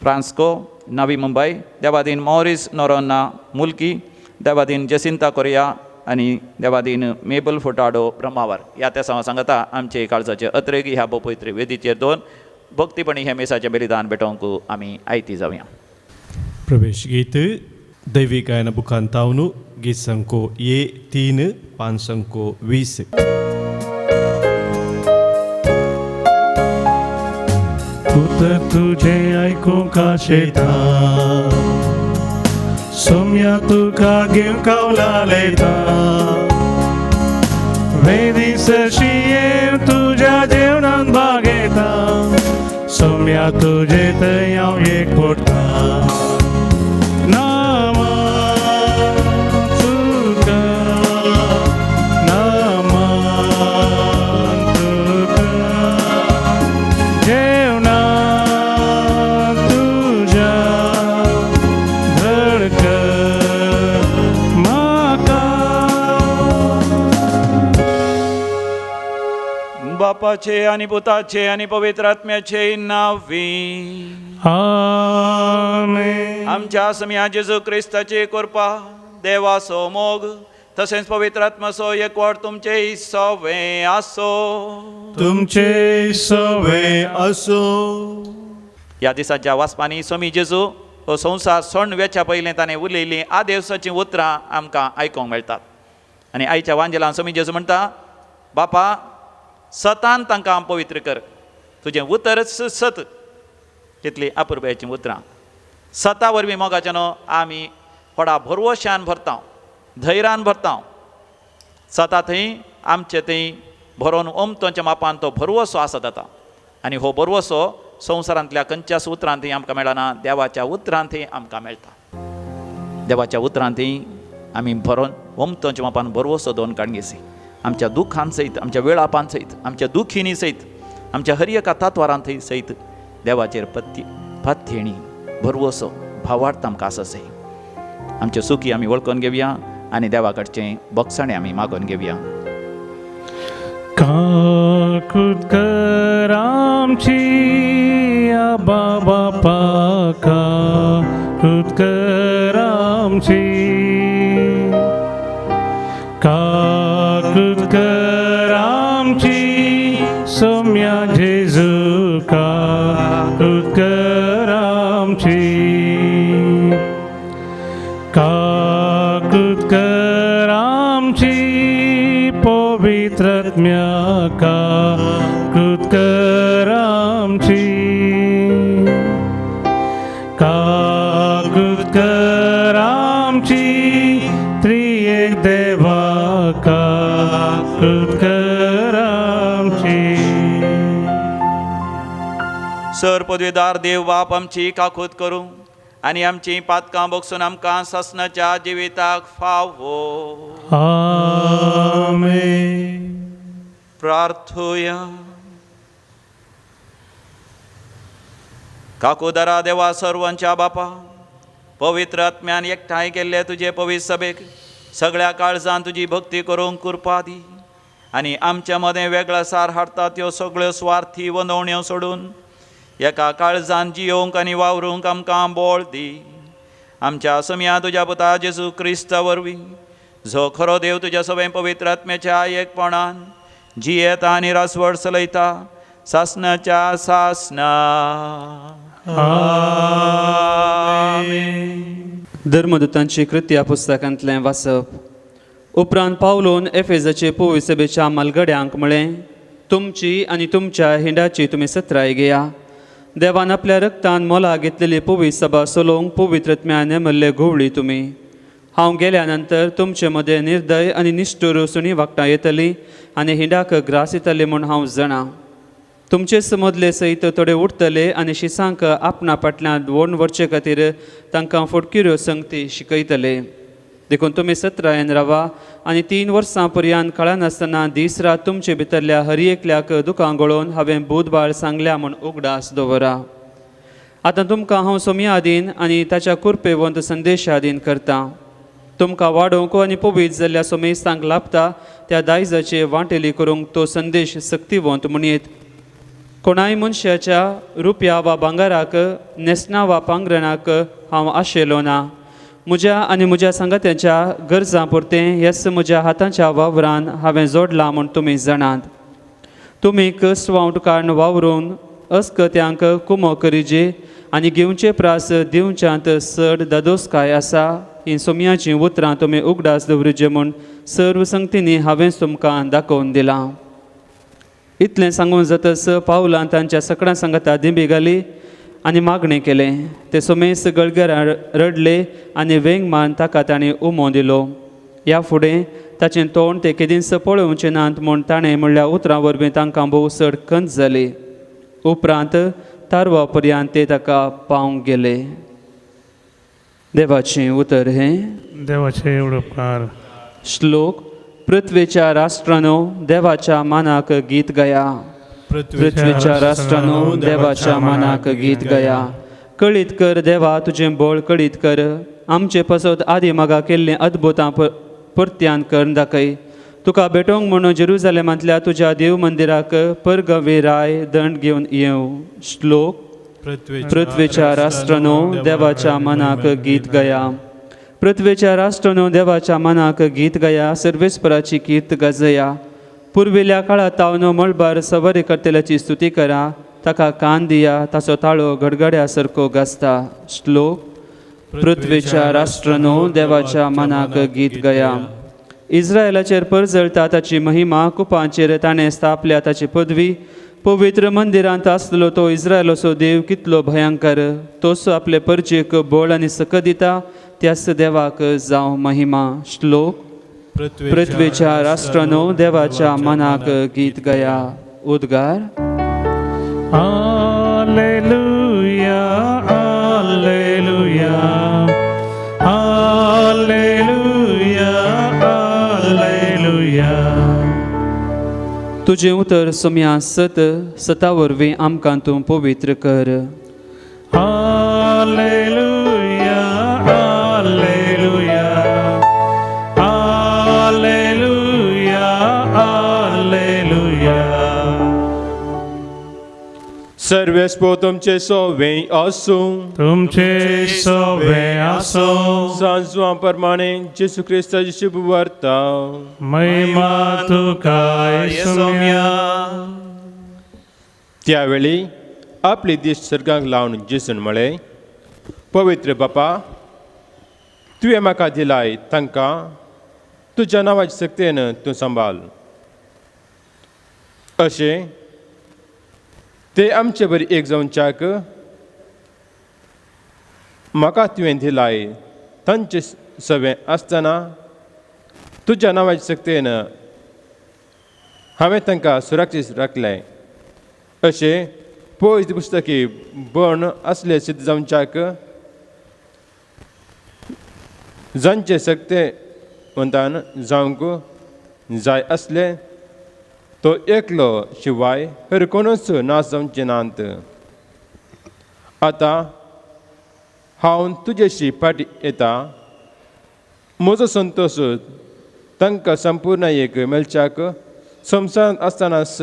फ्रांस्को नवी मुंबई, देवादीन मॉरिस नोरोन्ना मुल्की, देवादीन जेसिंता कोरिया आनी देवादीन मेबल फोटाडो ब्रह्मावर. ह्या त्या सांगता आमचे काळजाचे अत्रेक ह्या पवित्र वेदीचेर दोन भक्तीपणी हे मेसाचें बलिदान भेटोवंक आमी आयती जावया. प्रवेश गीत दैवी गायन बुखांतावनु गीत संको ये 3 5 संको 20. पुत्र तुझे ऐकूं काशेता, सोम्या तुका घेवन कवलालेता, वेदीसशी येव तुझ्या जेवणान भाग घेता, सोम्या तुझे थंय हांव एक पडटा. बापाचे आणि पुताचे आणि पवित्र आत्म्याचे नावी. आमेन. आमच्या सम्या जेजू क्रिस्ताची कृपा, देवाचो मोग तसेच पवित्र आत्माचो एकवट तुमचे सवे आसो. तुमचे सवे असो. ह्या दिसाच्या वाचपांनी स्वामी जेजू हो संवसार सण वेच्या पयलें ताणें उलयलीं आदेवसाचीं उतरां आमकां आयकोंक मेळटात. आनी आयच्या वांजेलान स्वामी जेजू म्हणटा, बापा सतान तांकां पवित्र कर. तुजें उतर सत तितली अपुरबायेचीं उतरां. सता वरवीं मोगाच्यान आमी व्हडा भरवशान भरता, धैर्यान भरता. सता थंय आमचे थंय भरोवन ओमतोच्या मापान तो भरवसो आसा जाता. आनी हो भरवसो संवसारांतल्या खंयच्याच उतरांतय आमकां मेळना, देवाच्या उतरांतय आमकां मेळटा. देवाच्या उतरांतय आमी भरोवन ओमतोच्या मापान भरवसो दोन काणगेसी आमच्या दुखान सयत, आमच्या वेळापान सयत, आमच्या दुखिनी सयत, आमच्या हरियका तात्वारांतय सयत देवाचेर पाथेणी भरवसो भावार्थ आमकां आसा सय. आमचे सुखी आमी वळखून घेवया आनी देवा कडचें बक्षणे आमी मागोवन घेवया. काकूत कर आमची आबा बापा, काकूत कर आमची, काकूत कर आमची सौम्या जेजू, काकूत कर आमची, काकूत कर आमची पवित्रात्म्या, काकूत कर आमची, काकूत कर आमची त्रिएक देवा, काकूत कर आमची. सर पदवीदार देव बाप आमची काकूत करूं आनी आमची पातकां बगसून आमकां ससनाच्या जिविताक फावो. आमेन. प्रार्थुया. काकूदरा देवा सर्वांच्या बापा, पवित्र आत्म्यान एकठांय केल्ले तुजे पवित्र सभेक सगळ्या काळजान तुजी भक्ती करूंक कृपा दी. आनी आमच्या मदें वेगळा सार हाडटा त्यो सगळ्यो स्वार्थी वंदवण्यो सोडून एका काळजान जियोंक आनी वावरूंक आमकां बोळ दी. आमच्या सम्या तुज्या पुता जेजू क्रिस्ता वरवीं जो खरो देव तुज्या सगळे पवित्र आत्म्याच्या एकपणान जियेता आनी रासवड चलयता सासनाच्या सासना. आमेन. धर्मदूतांची कृत्या पुस्तकांतलें वाचप. उपरांत पावलोन एफेजाचे पवित्र सभेच्या मालगड्यांक म्हळें, तुमची आनी तुमच्या हिंडाची तुमी सत्राय घेया. देवान आपल्या रक्तान मोला घेतलेली पवित्र सभा चलोवंक पवित्रत्म्यान नेमल्ले घोवळी तुमी. हांव गेल्या नंतर तुमचे मदें निर्दय आनी निश्ठूर सुणी वागटां येतलीं आनी हिंडाक ग्रास येतले म्हूण हांव जाणा. तुमचेच मदले सयत थोडे उरतले आनी शिसांक आपणा फाटल्यान वोण व्हरचे खातीर तांकां फटकिऱ्यो संगती शिकयतले. देखून तुमी सत्रायेन रावा आनी 3 वर्सां पर्यंत कळनासतना दीस रात तुमचे भितरल्या हर एकल्याक दुखां गळोवन हांवें बुधबार सांगल्या म्हूण उगडास दवरा. आतां तुमकां हांव सोम्या आदीन आनी ताच्या कुरपेवंत संदेशा आदीन करतां. तुमकां वाडोवंक आनी पवित्र जाल्ल्या सोमेस्तांक लाभता त्या दायजाचे वांटेली करूंक तो संदेश सक्तिवंत म्हणयत. कोणाय मनशाच्या रुपया वा भांगाराक, नेसना वा पांघरणाक हांव आशेलो ना. म्हज्या आनी म्हज्या सांगात्यांच्या गरजां पुरतें ह्याच म्हज्या हातांच्या वावरान हांवें जोडलां म्हूण तुमी जाणात. तुमी कश्ट वा उटकाण वावरून अस्कत्यांक कुमो करीजे आनी घेवचे प्रास दिवच्यांत चड दादोसकाय आसा. ही सोम्याचीं उतरां तुमी उगडास दवरिजे म्हूण सर्व संगतींनी हांवेंच तुमकां दाखोवन दिलां. इतलें सांगून जातच पावलान तांच्या सगळ्या सांगाता दिंबी घाली आनी मागणें केलें. ते सोमेस गळगेर रडले आनी वेंग मान ताका ताणें उमो दिलो. ह्या फुडें ताचें तोंड ते केदींच पळोवचें नात म्हूण ताणें म्हणल्या उतरां वरवीं तांकां भोव चड खंत जाली. उपरांत तारवा पर्यंत ते ताका पावंक गेले. देवाचें उतर हें. देवाचे उपकार. श्लोक. पृथ्वीच्या राष्ट्रांनो देवाच्या मानाक गीत गाया. पृथ्वीच्या राष्ट्रांनो देवाच्या मानाक गीत गाया. कळीत कर देवा तुजें बळ कळीत कर. आमचे पसत आदी मागा केल्लें अद्भुतां परत्यान कर दाखय. तुका भेटोंक म्हणून जेरुजालेमांतल्या तुज्या देव मंदिराक परगवे राय दंड घेवन येवं. श्लोक. पृथ्वीच्या राष्ट्रांनो देवाच्या मानाक गीत गाया. पृथ्वेच्या राष्ट्रांनो देवाच्या मनाक गीत गाया, सर्वेस्पराची कीर्त गाजया. पुर्विल्ल्या काळात तावनो मळबार सवारी करतेल्याची स्तुती करा. ताका कान दिया, ताचो ताळो गडगड्या सारको गाजता. श्लोक. पृथ्वेच्या राष्ट्रांनो देवाच्या मनाक गीत गाया. इस्रायलाचेर परजळता ताची महिमा, कुपांचेर ताणें स्थापल्या ताची पदवी. पवित्र मंदिरांत आसलो तो इस्रायलाचो देव कितलो भयंकर. तोच आपले परचेक बळ आनी सक दिता, त्याच देवाक जावं महिमा. श्लोक. पृथ्वेच्या राष्ट्रांनो देवाच्या मनाक गीत गाया. उद्गार. Hallelujah hallelujah hallelujah hallelujah. तुझे उतर सोम्या सता वरवीं आमकां तूं पवित्र कर. Hallelujah hallelujah hallelujah hallelujah. सर्वेस्पो तुमचे सोवे आसूं. तुमचे सोवे आसो. सांजवा प्रमाणे जेसू ख्रिस्ताची शुभ वार्ता. महिमा तुका येसुम्या. त्यावेळी आपली दिश्ट सर्गाक लावन जेसून म्हळे, पवित्र बापा, तुवें म्हाका दिलाय तांकां तुज्या नांवाचे सक्तेन तूं सांबाळ. अशें ते आमचे बरी एक जावच्याक म्हाका तुवें दिलाय तांचे सवें आसतना तुज्या नांवाचे सक्तेन हांवें तांकां सुरक्षीत राखलें. अशें पवित्र पुस्तकी बण असले सिद्ध जावच्याक जांचे सक्तेवंतान जावंक जाय असले तो एकलो शिवाय हेर कोणूच नाश जावचे नात. आतां हांव तुजेशी फाटी येता. म्हजो संतोश तांकां संपूर्ण एक मेलच्याक संवसारांत आसतनाच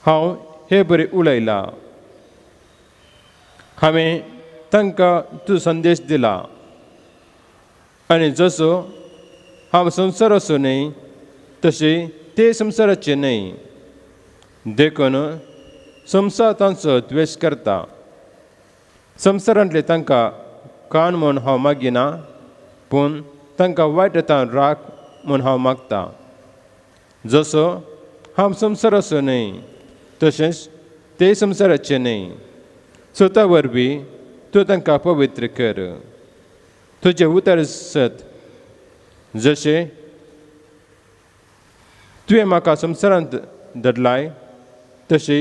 हांव हे बरें उलयलां. हांवें तांकां तूं संदेश दिला आनी जसो हांव संवसार असो न्ही तशें ते संवसाराचे न्ही. देखून संवसार तांचो द्वेश करता. संवसारांतले तांकां कान म्हूण हांव मागिना, पूण तांकां वायट येता राख म्हूण हांव मागतां. जसो हांव संवसार असो न्ही तशेंच ते संवसाराचे न्ही. स्वता वरवीं तूं तांकां पवित्र कर. तुजें उतर सत जशें तुवें म्हाका संवसारांत धरलाय तशी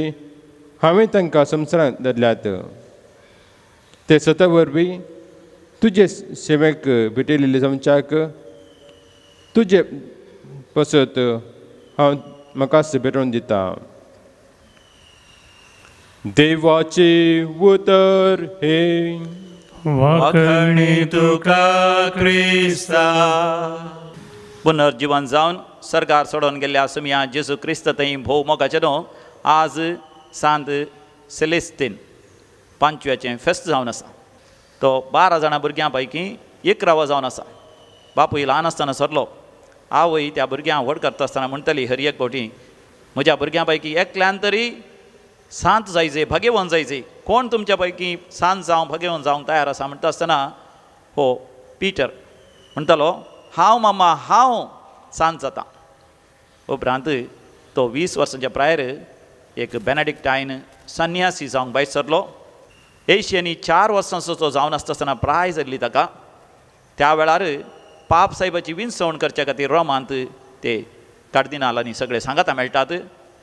हांवें तांकां संवसारांत धरल्यात. ते स्वता वरवीं तुजे सेवेक भेटयलेले जावच्याक तुजे पसत हांव म्हाका भेटोवन दिता. देवाचे उतर हे वखणी तुका क्रिस्ता. पुनर्जीवन जावन सरकार सोडून गेल्ल्या सुमया जेसू क्रिस्त थंय भोव मोगाचें न्हू आज सांत सेलेस्तीन पांचव्याचें फेस्त जावन आसा. तो 12 जाणां भुरग्यां पैकी 11 जावन आसा. बापूय ल्हान आसतना सरलो. आवय त्या भुरग्यांक व्हड करता आसतना म्हणटली हर एक फावटी म्हज्या भुरग्यां पैकी एकल्यान तरी सांत जायचे भगेवन जायचे. कोण तुमच्या पैकी सांत जावं भगेवन जावंक तयार आसा म्हणटा आसतना हो पिटर म्हणटालो हांव मामा हांव सांत जाता. उपरांत तो 20 वर्सांच्या प्रायर एक बेनेडिक्टायन संन्यासी जावंक भायर सरलो. 84 वर्सांचो तो जावन आसतना प्राय जाल्ली ताका. त्या वेळार पाप साहेबाची विंचवण करचे खातीर रोमांत ते कार्दिनालांनी सगळे सांगाता मेळटात.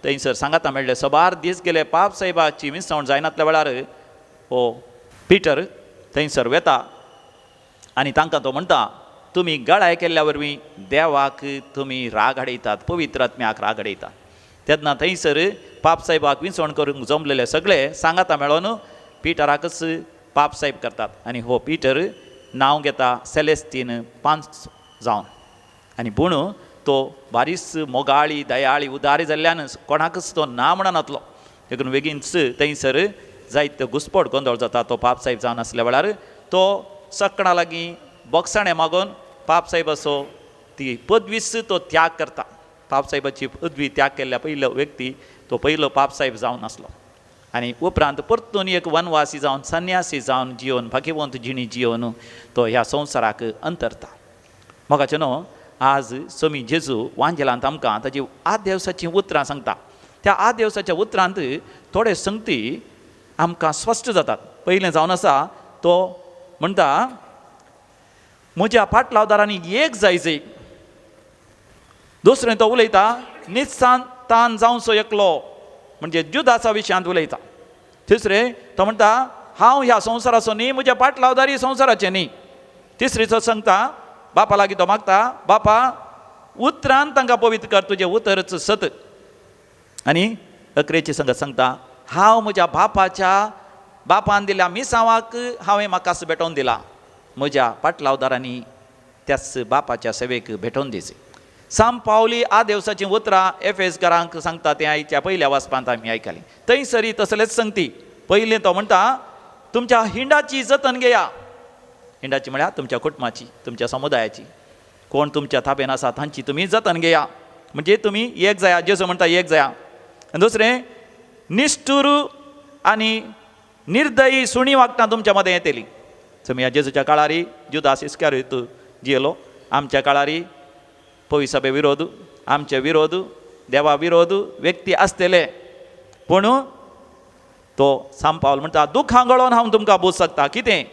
थंयसर सांगाता मेळ्ळे 12 दीस गेले पाप साहेबाची विंचवण जायनातल्या वेळार हो पिटर थंयसर वेता आनी तांकां तो म्हणटा तुमी गळाय केल्ल्या वरवीं देवाक तुमी राग हाडयतात, पवित्र आत्म्याक राग हाडयतात. तेन्ना थंयसर पाप साहेबाक विंचवण करूंक जमलेले सगळे सांगाता मेळोन पिटराकच पाप साहेब करतात. आनी हो पिटर नांव घेता सेलेस्तीन 5 जावन. आनी पूण तो बारीस मोगाळी दयाळी उदारी जाल्ल्यान कोणाकच तो ना म्हणनातलो. देखून बेगीनच थंयसर जायते घुसपट गोंदळ जाता. तो पाप साहेब जावन आसल्या वेळार तो सकणा लागीं बोगसाणें मागून पापसाहेब असो ती पदवीच तो त्याग करता. पापसाहेबाची पदवी त्याग केल्ल्या पयलो व्यक्ती तो पयलो पापसाहेब जावन आसलो. आनी उपरांत परतून एक वनवासी जावन संन्यासी जावन जिवन भाग्यवंत जिणी जिवन तो ह्या संवसाराक अंतरता. मोगाचे न्हू आज स्वामी जेजू वांजेलांत आमकां ताची आद दिवसाचीं उतरां सांगता. त्या आद दिवसाच्या उतरांत थोडे संगती आमकां स्पश्ट जातात. पयलें जावन आसा तो म्हणटा म्हज्या पाटलावदारांनी एक जायजे. दुसरें तो उलयता निस्तान जावचो एकलो म्हणजे जुदासा विशयांत उलयता. तिसरें तो म्हणटा हांव ह्या संवसाराचो न्ही म्हज्या पाटलावदारी संवसाराचें न्ही. तिसरीचो सांगता बापा लागीं तो मागता बापा उतरान तांकां पवित्र कर तुजें उतरच सत. आनी अकरेची संगत सांगता हांव म्हज्या बापान दिल्या मिसांवाक हांवें म्हाका भेटोवन दिला. म्हज्या पाटलावदारांनी त्याच बापाच्या सेवेक भेटोवन दिवचे. साम पावली आ दिवसाचीं उतरां एफेसकारांक सांगता तें आयच्या पयल्या वाचपांत आमी आयकली. थंयसरी तसलेच संगती. पयलीं तो म्हणटा तुमच्या हिंडाची जतन घेया. हिंडाची म्हळ्यार तुमच्या कुटुंबाची तुमच्या समुदायाची कोण तुमच्या ताब्यान आसा तांची तुमी जतन घेया. म्हणजे तुमी एक जाया. जेजू म्हणटा एक जाया. आनी दुसरें निश्ठूर आनी निर्दयी सुणी वागटां तुमच्या मदें येतली. तुमी ह्या जेजूच्या काळारी जुदास इस्कारियोत जियेलो. आमच्या काळारी पवित्र सभे विरोध आमचे विरोध देवा विरोध व्यक्ती आसतले. पूण तो साम पावल म्हणटा दुखां गळोवन हांव तुमकां बूज सकता. कितें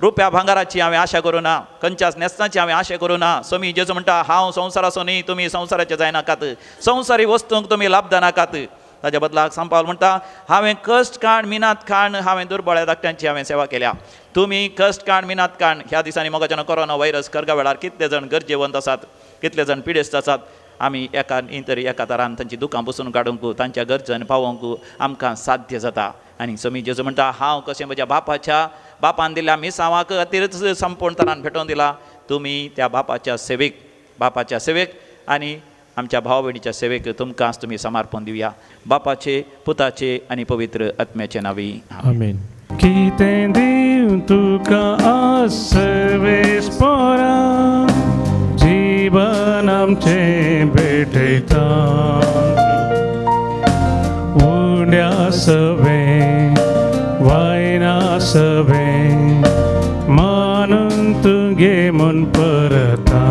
रुपया भांगाराची हांवें आशा करूं ना. खंयच्याच नेस्ताची हांवें आशा करूं ना. स्वामी जेजू म्हणटा हांव संवसाराचो न्ही तुमी संवसाराचे जायनाकात. संवसारी वस्तूंक तुमी लाभदा नाकात. ताच्या बदलाक साम पावल म्हणटा हांवें कश्ट काण मिनात काण हांवें दुर्बळ्या धाकट्यांची हांवें सेवा केल्या. तुमी कश्ट काण मिनात काण. ह्या दिसांनी मोगाच्यान कोरोना व्हायरस करगा वेळार कितले जाण गरजेवंत आसात कितले जाण पिडेस्त आसात. आमी एका न्ही तरी एका तरान तांची दुकां बसून काडूंक तांच्या गरजन पावोवंक आमकां साध्य जाता. आनी स्वामी जेजू म्हणटा हांव कशें म्हज्या बापान दिल्या मिसांवाक खातीरच संपूर्ण तरान भेटोवन दिला. तुमी त्या बापाच्या सेवेक आनी आमच्या भाव भयणीच्या सेवेक तुमकांच तुमी समर्पण दिवया. बापाचे पुताचे आनी पवित्र आत्म्याचे नांवी आमेन. कितें दिव तुका सर्वेस्परा जीवन आमचें भेटयता. उंड्या सवें वायना सवें मानून तुगे म्हूण परता.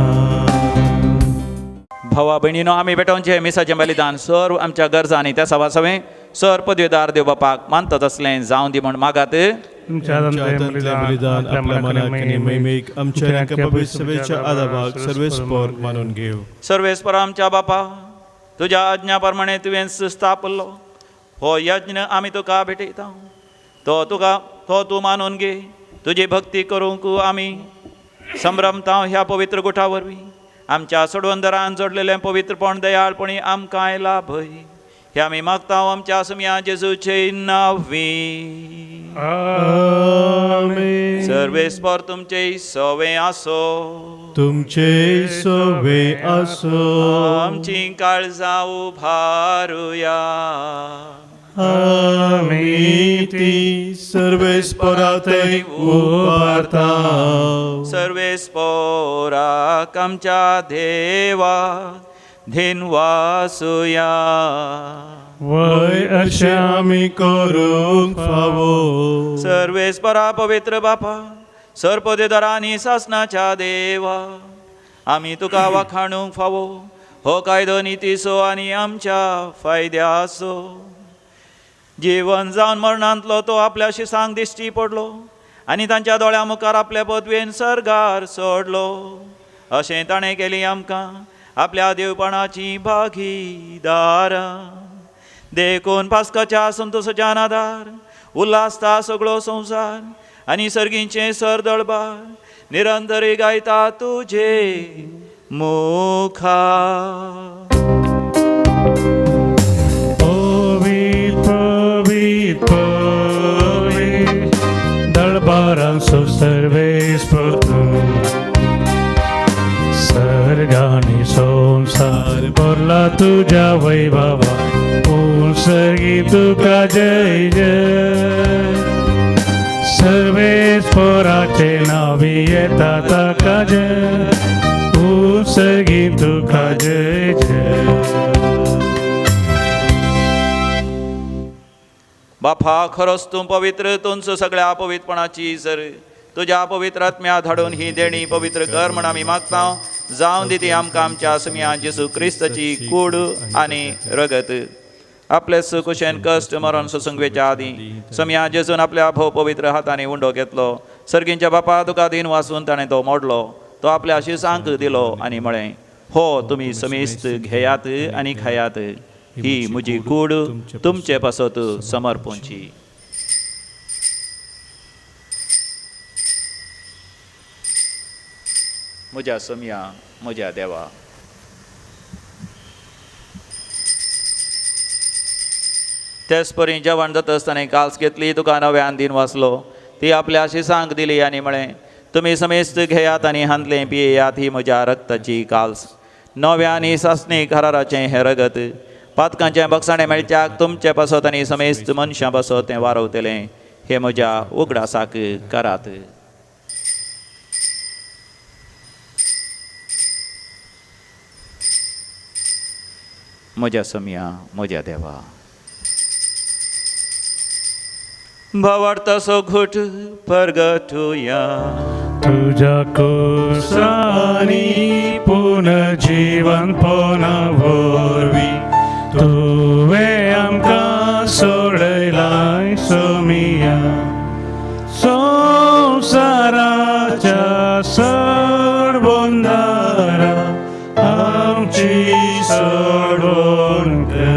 भावा भयणीनो आमी भेटोवचें मिसाचें बलिदान सर्व आमच्या गरजा आनी त्या सवा सवें सर पदवेदार देव बापाक मानता तसलें जावं दी म्हूण मागात. तुमच्या बलिदान आपल्या मनाक आनी मैमीक आमच्या पवित्र सभेच्या आदाराक सर्वेस्पर मानून घेव. सर्वेस्पर आमच्या बापा तुज्या आज्ञा प्रमाणे तुवें स्थापलो हो यज्ञ आमी तुका भेटयता. तो तूं मानून घे. तुजी भक्ती करूंक आमी संभ्रमता ह्या पवित्र गुठा वरवीं. आमच्या सोडवंदरान जोडलेलें पवित्रपण दयाळपणी आमकां लाभय. हे आमी मागता आमच्या सुम्या जेजूचे नांवी. आमेन. सर्वेस्पर तुमचे सवे आसो. तुमचे सवे आसो. आमची काळजां उभारुया. आमी ती सर्वेस्परातय उबारता. सर्वेस्पराक आमच्या देवा धेनवासुया. वय अशें आमी करूंक फावो. सर्वेस्परा पवित्र बापा सर्पदेदारांनी सासनाच्या देवा आमी तुका वाखाणूंक फावो. हो कायदो नितीसो आनी आमच्या फायद्याचो. जीवन जावन मरणांतलो तो आपल्या शिसांक दिश्टी पडलो आनी तांच्या दोळ्या मुखार आपल्या पदवेन सर्गार सोडलो. अशें ताणें केली आमकां आपल्या देवपणाची भागीदारां. देखून पास्काच्या संतोशाच्या नादार उल्हासता सगळो संवसार आनी सर्गींचे सर दळबार निरंतरी गायता तुजे मुखार. दळबारांचो सर्वेस्पर तूं. सर्गांनी संसार भरला तुज्या वैभवा. पूण सर्गी तुका जय जय. सर्वेस्पराचे नावी येतात काज उत्सर्गी तुका जय जय. बापा खरोच तूं पवित्र, तूंच सगळ्या पवित्रपणाची सर. तुज्या पवित्र आत्म्या धाडून ही देणी पवित्र कर म्हण आमी मागता. जावं दी ती आमकां आमच्या समिया जेसू क्रिस्ताची कूड आनी रगत. आपले सुकुशेन कश्ट मरण सुसंगवेच्या आदी समिया जेजून आपल्या भोव पवित्र हातांनी उंडो घेतलो. सर्गींच्या बापा तुका दिन वाचून ताणें तो मोडलो. तो आपल्या शिसांक दिलो आनी म्हळें, हो तुमी समेस्त घेयात आनी खायात. ही म्हजी कूड तुमचे पासत समर्पूंची. म्हज्या समिया म्हज्या देवा. तेच परी जेवण जाता आसतना काल्स घेतली, तुका नव्यान दिन वाचलो. ती आपल्या शिसांक दिली आनी म्हळें, तुमी समेस्त घेयात आनी हांतले पियेयात. ही म्हज्या रक्ताची काल्स, नव्या आनी सासणी कराराचें हें रगत. पातकांचें बक्षाणें मेळच्याक तुमचे पासत आनी समेस्त मनशां पासत तें वारवतलें. हे म्हज्या उगडासाक करात. म्हज्या समिया म्हज्या देवा. भावार्थाचो घोट परगटुया. तुझ्या कोसानी पुनर्जीवन पोना वरवी तुवें आमकां सोडयलाय सोमिया. संवसाराच्या सरबोंदारा आमची सोडवण कर.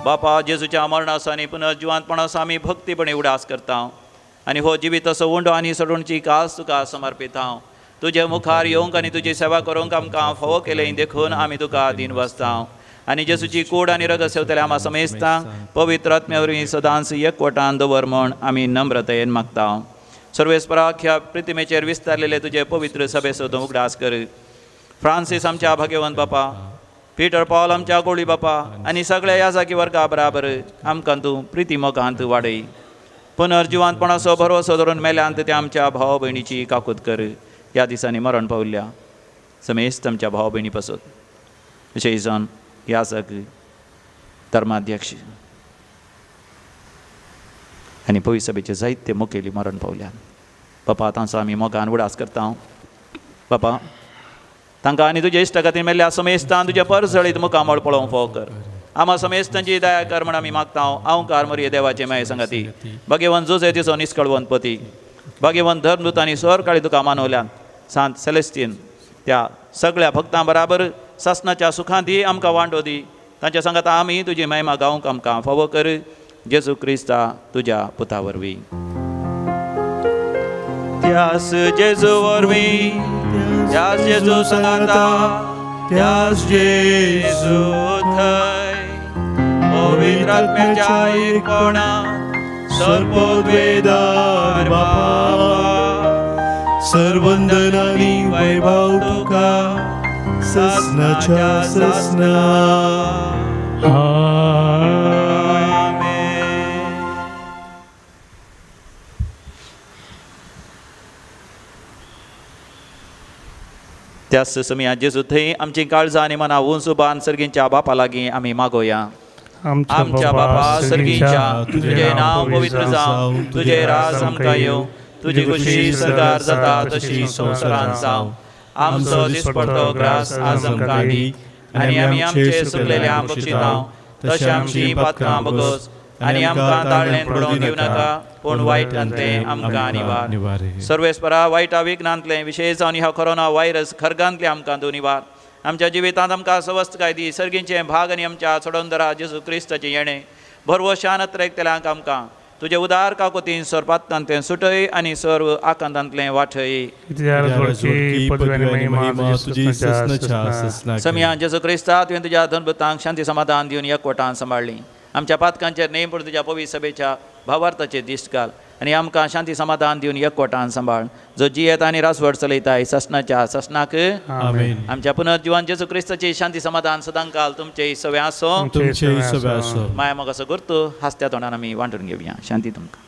बापा जेजूच्या मरणास आनी पुनर्जिवांतपणास आमी भक्तीपणे उडास करता. आनी हो जिवीत असो उंडो आनी सोडूंची कास तुका समर्पित हांव. तुजे मुखार येवंक आनी तुजी सेवा करूंक आमकां फोव केलें देखून आमी तुका दिन वाचता. आनी जेजूची कूड आनी रगत सेवतले आम्हा समेस्तांक पवित्र आत्म्या वरवीं सदांच एकवटान दवर म्हण आमी नम्रतायेन मागता. सर्वेस्पराख्या प्रतिमेचेर विस्तारलेले तुजे पवित्र सभेसो तूं उगडास कर. फ्रांसीस आमच्या भाग्यवंत बापा, पीटर पॉल आमच्या गोळी बापा आनी सगळ्या याजाकी वर्गा बराबर आमकां तूं प्रिती मोगांत वाडय. पुनर्जिवांतपणाचो भरवसो धरून मेल्यांत त्या आमच्या भाव भयणीची काकूत कर. ह्या दिसांनी मरण पावल्ल्या समेस्त आमच्या भाव भयणी पासत अशें जावन याजक, धर्माध्यक्ष आनी पवित्र सभेचे जायते मुखेली मरण पावल्यात. बापा तांचो आमी मोगान उडास करता. बापा तांकां आनी तुजे इश्टा खातीर मेल्ल्या समेस्तान तुजे परसळीत मुखामळ पळोवंक फोव कर. आम्हा समेस्तांची दया कर म्हण आमी मागता. हांवकार मरिये देवाचे माये संगाती, भाग्यवंत जोसे तिचो निश्कळवंत पती, भाग्यवंत धर्मदूतांनी सर काळी तुका मानवल्यान सांत सेलेस्टीन त्या सगळ्या भक्तां बराबर सासणाच्या सुखांती आमकां वांटो दी. तांच्या सांगात आमी तुजी महिमा गावंक आमकां फावो कर. जेजू क्रिस्ता तुज्या पुता वरवीं. त्यास जेजू वरवीं, त्यास जेजू सांगाता, त्यास जेजू थंय पवित्र आत्म्याच्या एकपणांत सर्पोद्वेदार बापा, सर्वंदनानी वैभव तुका ससनाच्या ससना. त्याच समिया जेजू थंय आमची काळजां आनी मनां उंचुबान सर्गींच्या बापा लागीं आमी मागोया. आमच्या बापा सर्गींच्या, तुझे नांव पवित्र जावं, तुझे राज आमकां येवं, तुजी खुशी सरकार जाता तशी संवसारांत जावं. आमचो दिसपडटो ग्रास आज आमकां दी, आनी आमी आमचे सुकलेल्या बक्षितांव तशें आमची पातकां बगोस, आनी आमकां ताळणेंत पडोवंक दिवं नाका, पूण वायटांतलें आमकां निवार. सर्वेस्परा वायटा विघ्नांतले विशेश जावन ह्या कोरोना व्हायरस खरगांतले आमकां तूं निवार. आमच्या जिवितांत आमकां स्वस्थ काय दी. सर्गींचे भाग आनी आमच्या चडोंदरा जेजू क्रिस्ताचें येणें भरवो शानत रेकतल्यांक आमकां तुजे उदार काकोतीन सरपातांतलें सुटय आनी सर्व आकांतांतलें वाठय. समिया जेजू क्रिस्ता तुवें तुज्या धनभुतांक शांती समाधान दिवन एकवटान सांबाळ्ळी. आमच्या पातकांचेर नेम पडून तुज्या पवित्र सभेच्या भावार्थाचेर दिश्ट घाल आनी आमकां शांती समाधान दिवन एकवटान सांबाळ. जो जियेत आनी रासवड चलयताय ससनाच्या ससनाक आमच्या पुनर्जिवान जेजू क्रिस्ताची शांती समाधान सदां काल तुमचे सवे आसो. माया मोगाचो गुर्तू हास्त्या तोंडान आमी वांटून घेवया. शांती तुमकां.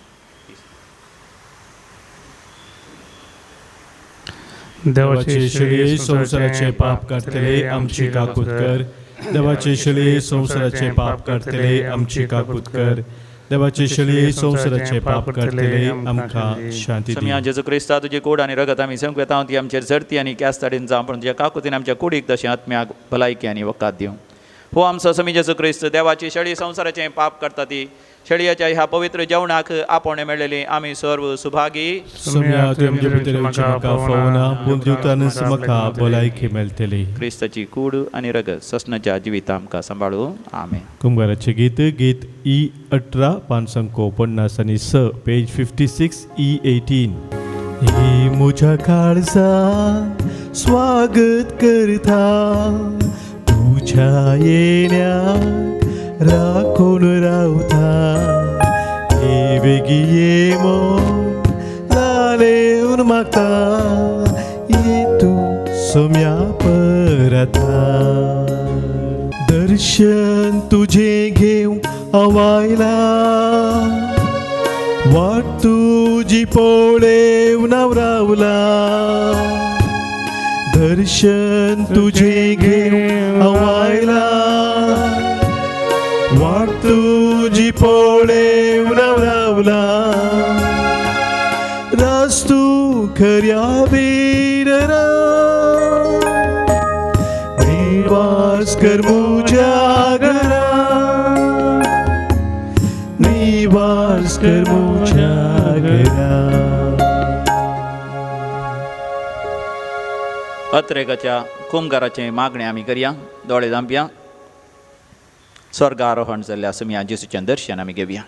देवाचे शिळे संसाराचे पाप काढतले आमची काकूत कर. देवाचे शिळे संसाराचे पाप काढतले आमची काकूत कर. देवाचे शिळे संसाराचे पाप काढतले आमकां शांती दी. समया जेजू क्रिस्ता तुजी कूड आनी रगत आमी संक येता ती आमचेर झडती आनी क्यास्ताडीन जावं पण तुज्या काकुतीन आमच्या कुडीक तशें आत्म्याक भलायकी आनी वकात दिवं. हो आमचो समी जेजू क्रिस्त देवाची शेळी संसाराचें पाप करता ती शेळयेच्या ह्या पवित्र जेवणाक आपोवणे मेळलेली आमी सर्व सुभागी. सम्या तुवें म्हजे भितर म्हाका फोवना पूण दिवतानच म्हाका भलायकी मेळटली. क्रिस्ताची कूड आनी रगत ससनाच्या जिविता आमकां सांबाळूं. आमेन. कुंभाराचे गीत गीत E18 पानसंको 50 आनी 6 पेज 56 E18. ही म्हज्या काळजा स्वागत करता तुझ्या येण्याक राखून रावता. हे वेगी ये लालेवन मागता ये तू सोम्या परता. दर्शन तुझे घेऊ आवायला वाट तुझी पोळेव रावला. दर्शन तुझे घेऊ आवायला वाट तुझी पोळेव रावला. रास्तू खऱ्या बीररा निवास कर मुझ्या घरा. निवास कर मुझ्या घरा. अत्रेकाच्या कुंभाराचे मागणे आमी करया. दोळे धांपया. स्वर्गारोहण जाल्ल्या समिया जेजूचें दर्शन आमी घेवया.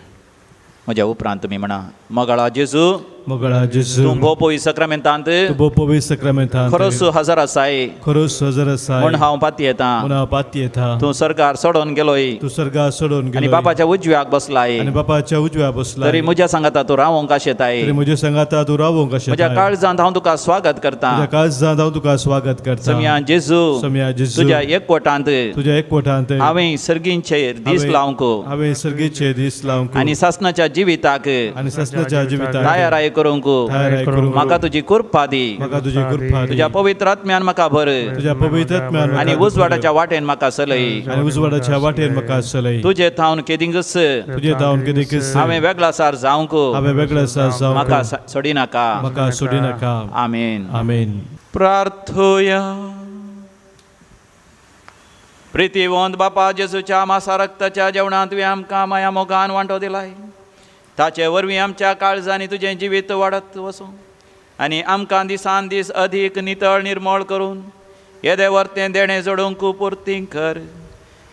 म्हज्या उपरांत तुमी म्हणा. मोगाळा जेजू मोगाळा जेजू तूं भोवपोई सक्रामेंतांत तूं पवित्र सक्रामेंतांत खरोस हजर आसाय खरोस हजर आसाय म्हूण हांव पाती येतां. म्हूण हांव पाती येता. तूं सर्गार सोडून गेलोय तूं सर्गा सोडून आनी गेलो बापाच्या उजव्याक बसलाय. आनी बापाच्या उजव्या बसला. तरी म्हज्या सांगाता तूं रावोंक आशेताय. तरी म्हज्या संगाता तूं रावोंक अशें म्हज्या काळजांत हांव तुका स्वागत करतां. तुज्या काळजांत हांव तुका स्वागत करता. समिया जेजू सम्या जेजू तुज्या एकवटांत तुज्या एकवटांत हांवें सर्गींचेर दीस लावंक हांवें सर्गेचे दीस लावंक आनी सासणाच्या जिविताक आनी ससनाच्या जिविताक राय करूंक थाराय करूंक म्हाका तुजी कृपा दी. म्हाका तुजी कृपा दी. तुज्या पवित्र आत्म्यान म्हाका भर तुज्या पवित्र आत्म्यान आनी म्हाका उजवाडाच्या वाटेन म्हाका चलय. आनी उजवाडाच्या वाटेन म्हाका चलय. तुजे थावन केदिंगस तुजे धांवन कितें हांवें वेगळा सार जावंक हांवें वेगळो आसा जावंक म्हाका सोडी नाका. म्हाका सोडी नाका. आमेन. आमेन. प्रार्थोया. प्रितीवंत बापा जेजूच्या मासा रक्ताच्या जेवणांत तुवें आमकां माया मोगान वांटो दिलाय. ताचे वरवीं आमच्या काळजांनी तुजें जिवीत वाडत वचूं आनी आमकां दिसान दीस अदीक नितळ निर्मळ करून येदे वर्तें देणें जोडूंक पुर्ती कर.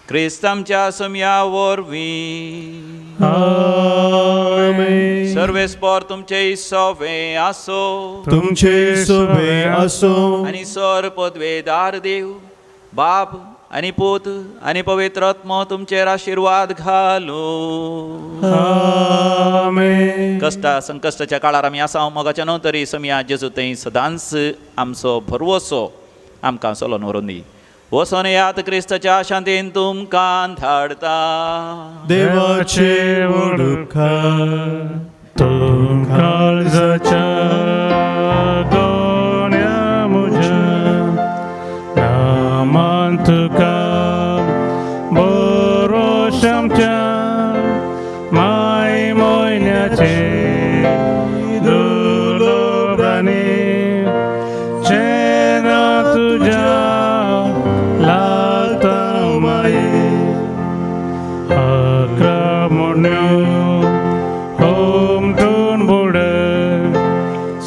क्रिस्त आमच्या समिया वरवीं. आमेन. सर्वेस्पर तुमचे सोवे आसो. तुमचे सोबे आसो. आनी सर पदवेदार देव बाप आनी पूत आनी पवित्र आत्मो तुमचेर आशिर्वाद घालो. आमेन. कश्टा संकश्टाच्या काळार आमी आसा मोगाच्या न्हू तरी समिया जेजू थंय सदांच आमचो भरवोसो आमकां चलोन व्हरून दी. वचोन यात क्रिस्ताच्या शांतीन तुमकां धाडता. देवाचे वडुखार तूं काळजाच्या गोण्या म्हज्या नामान तुका बरोश आमच्या माय मोयन्याचे दुलोबांनी चेना तुज्या लागता माये. आक्रमण्यो होमटून बुड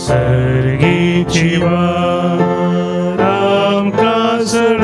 सर्गीची वार आमकां सड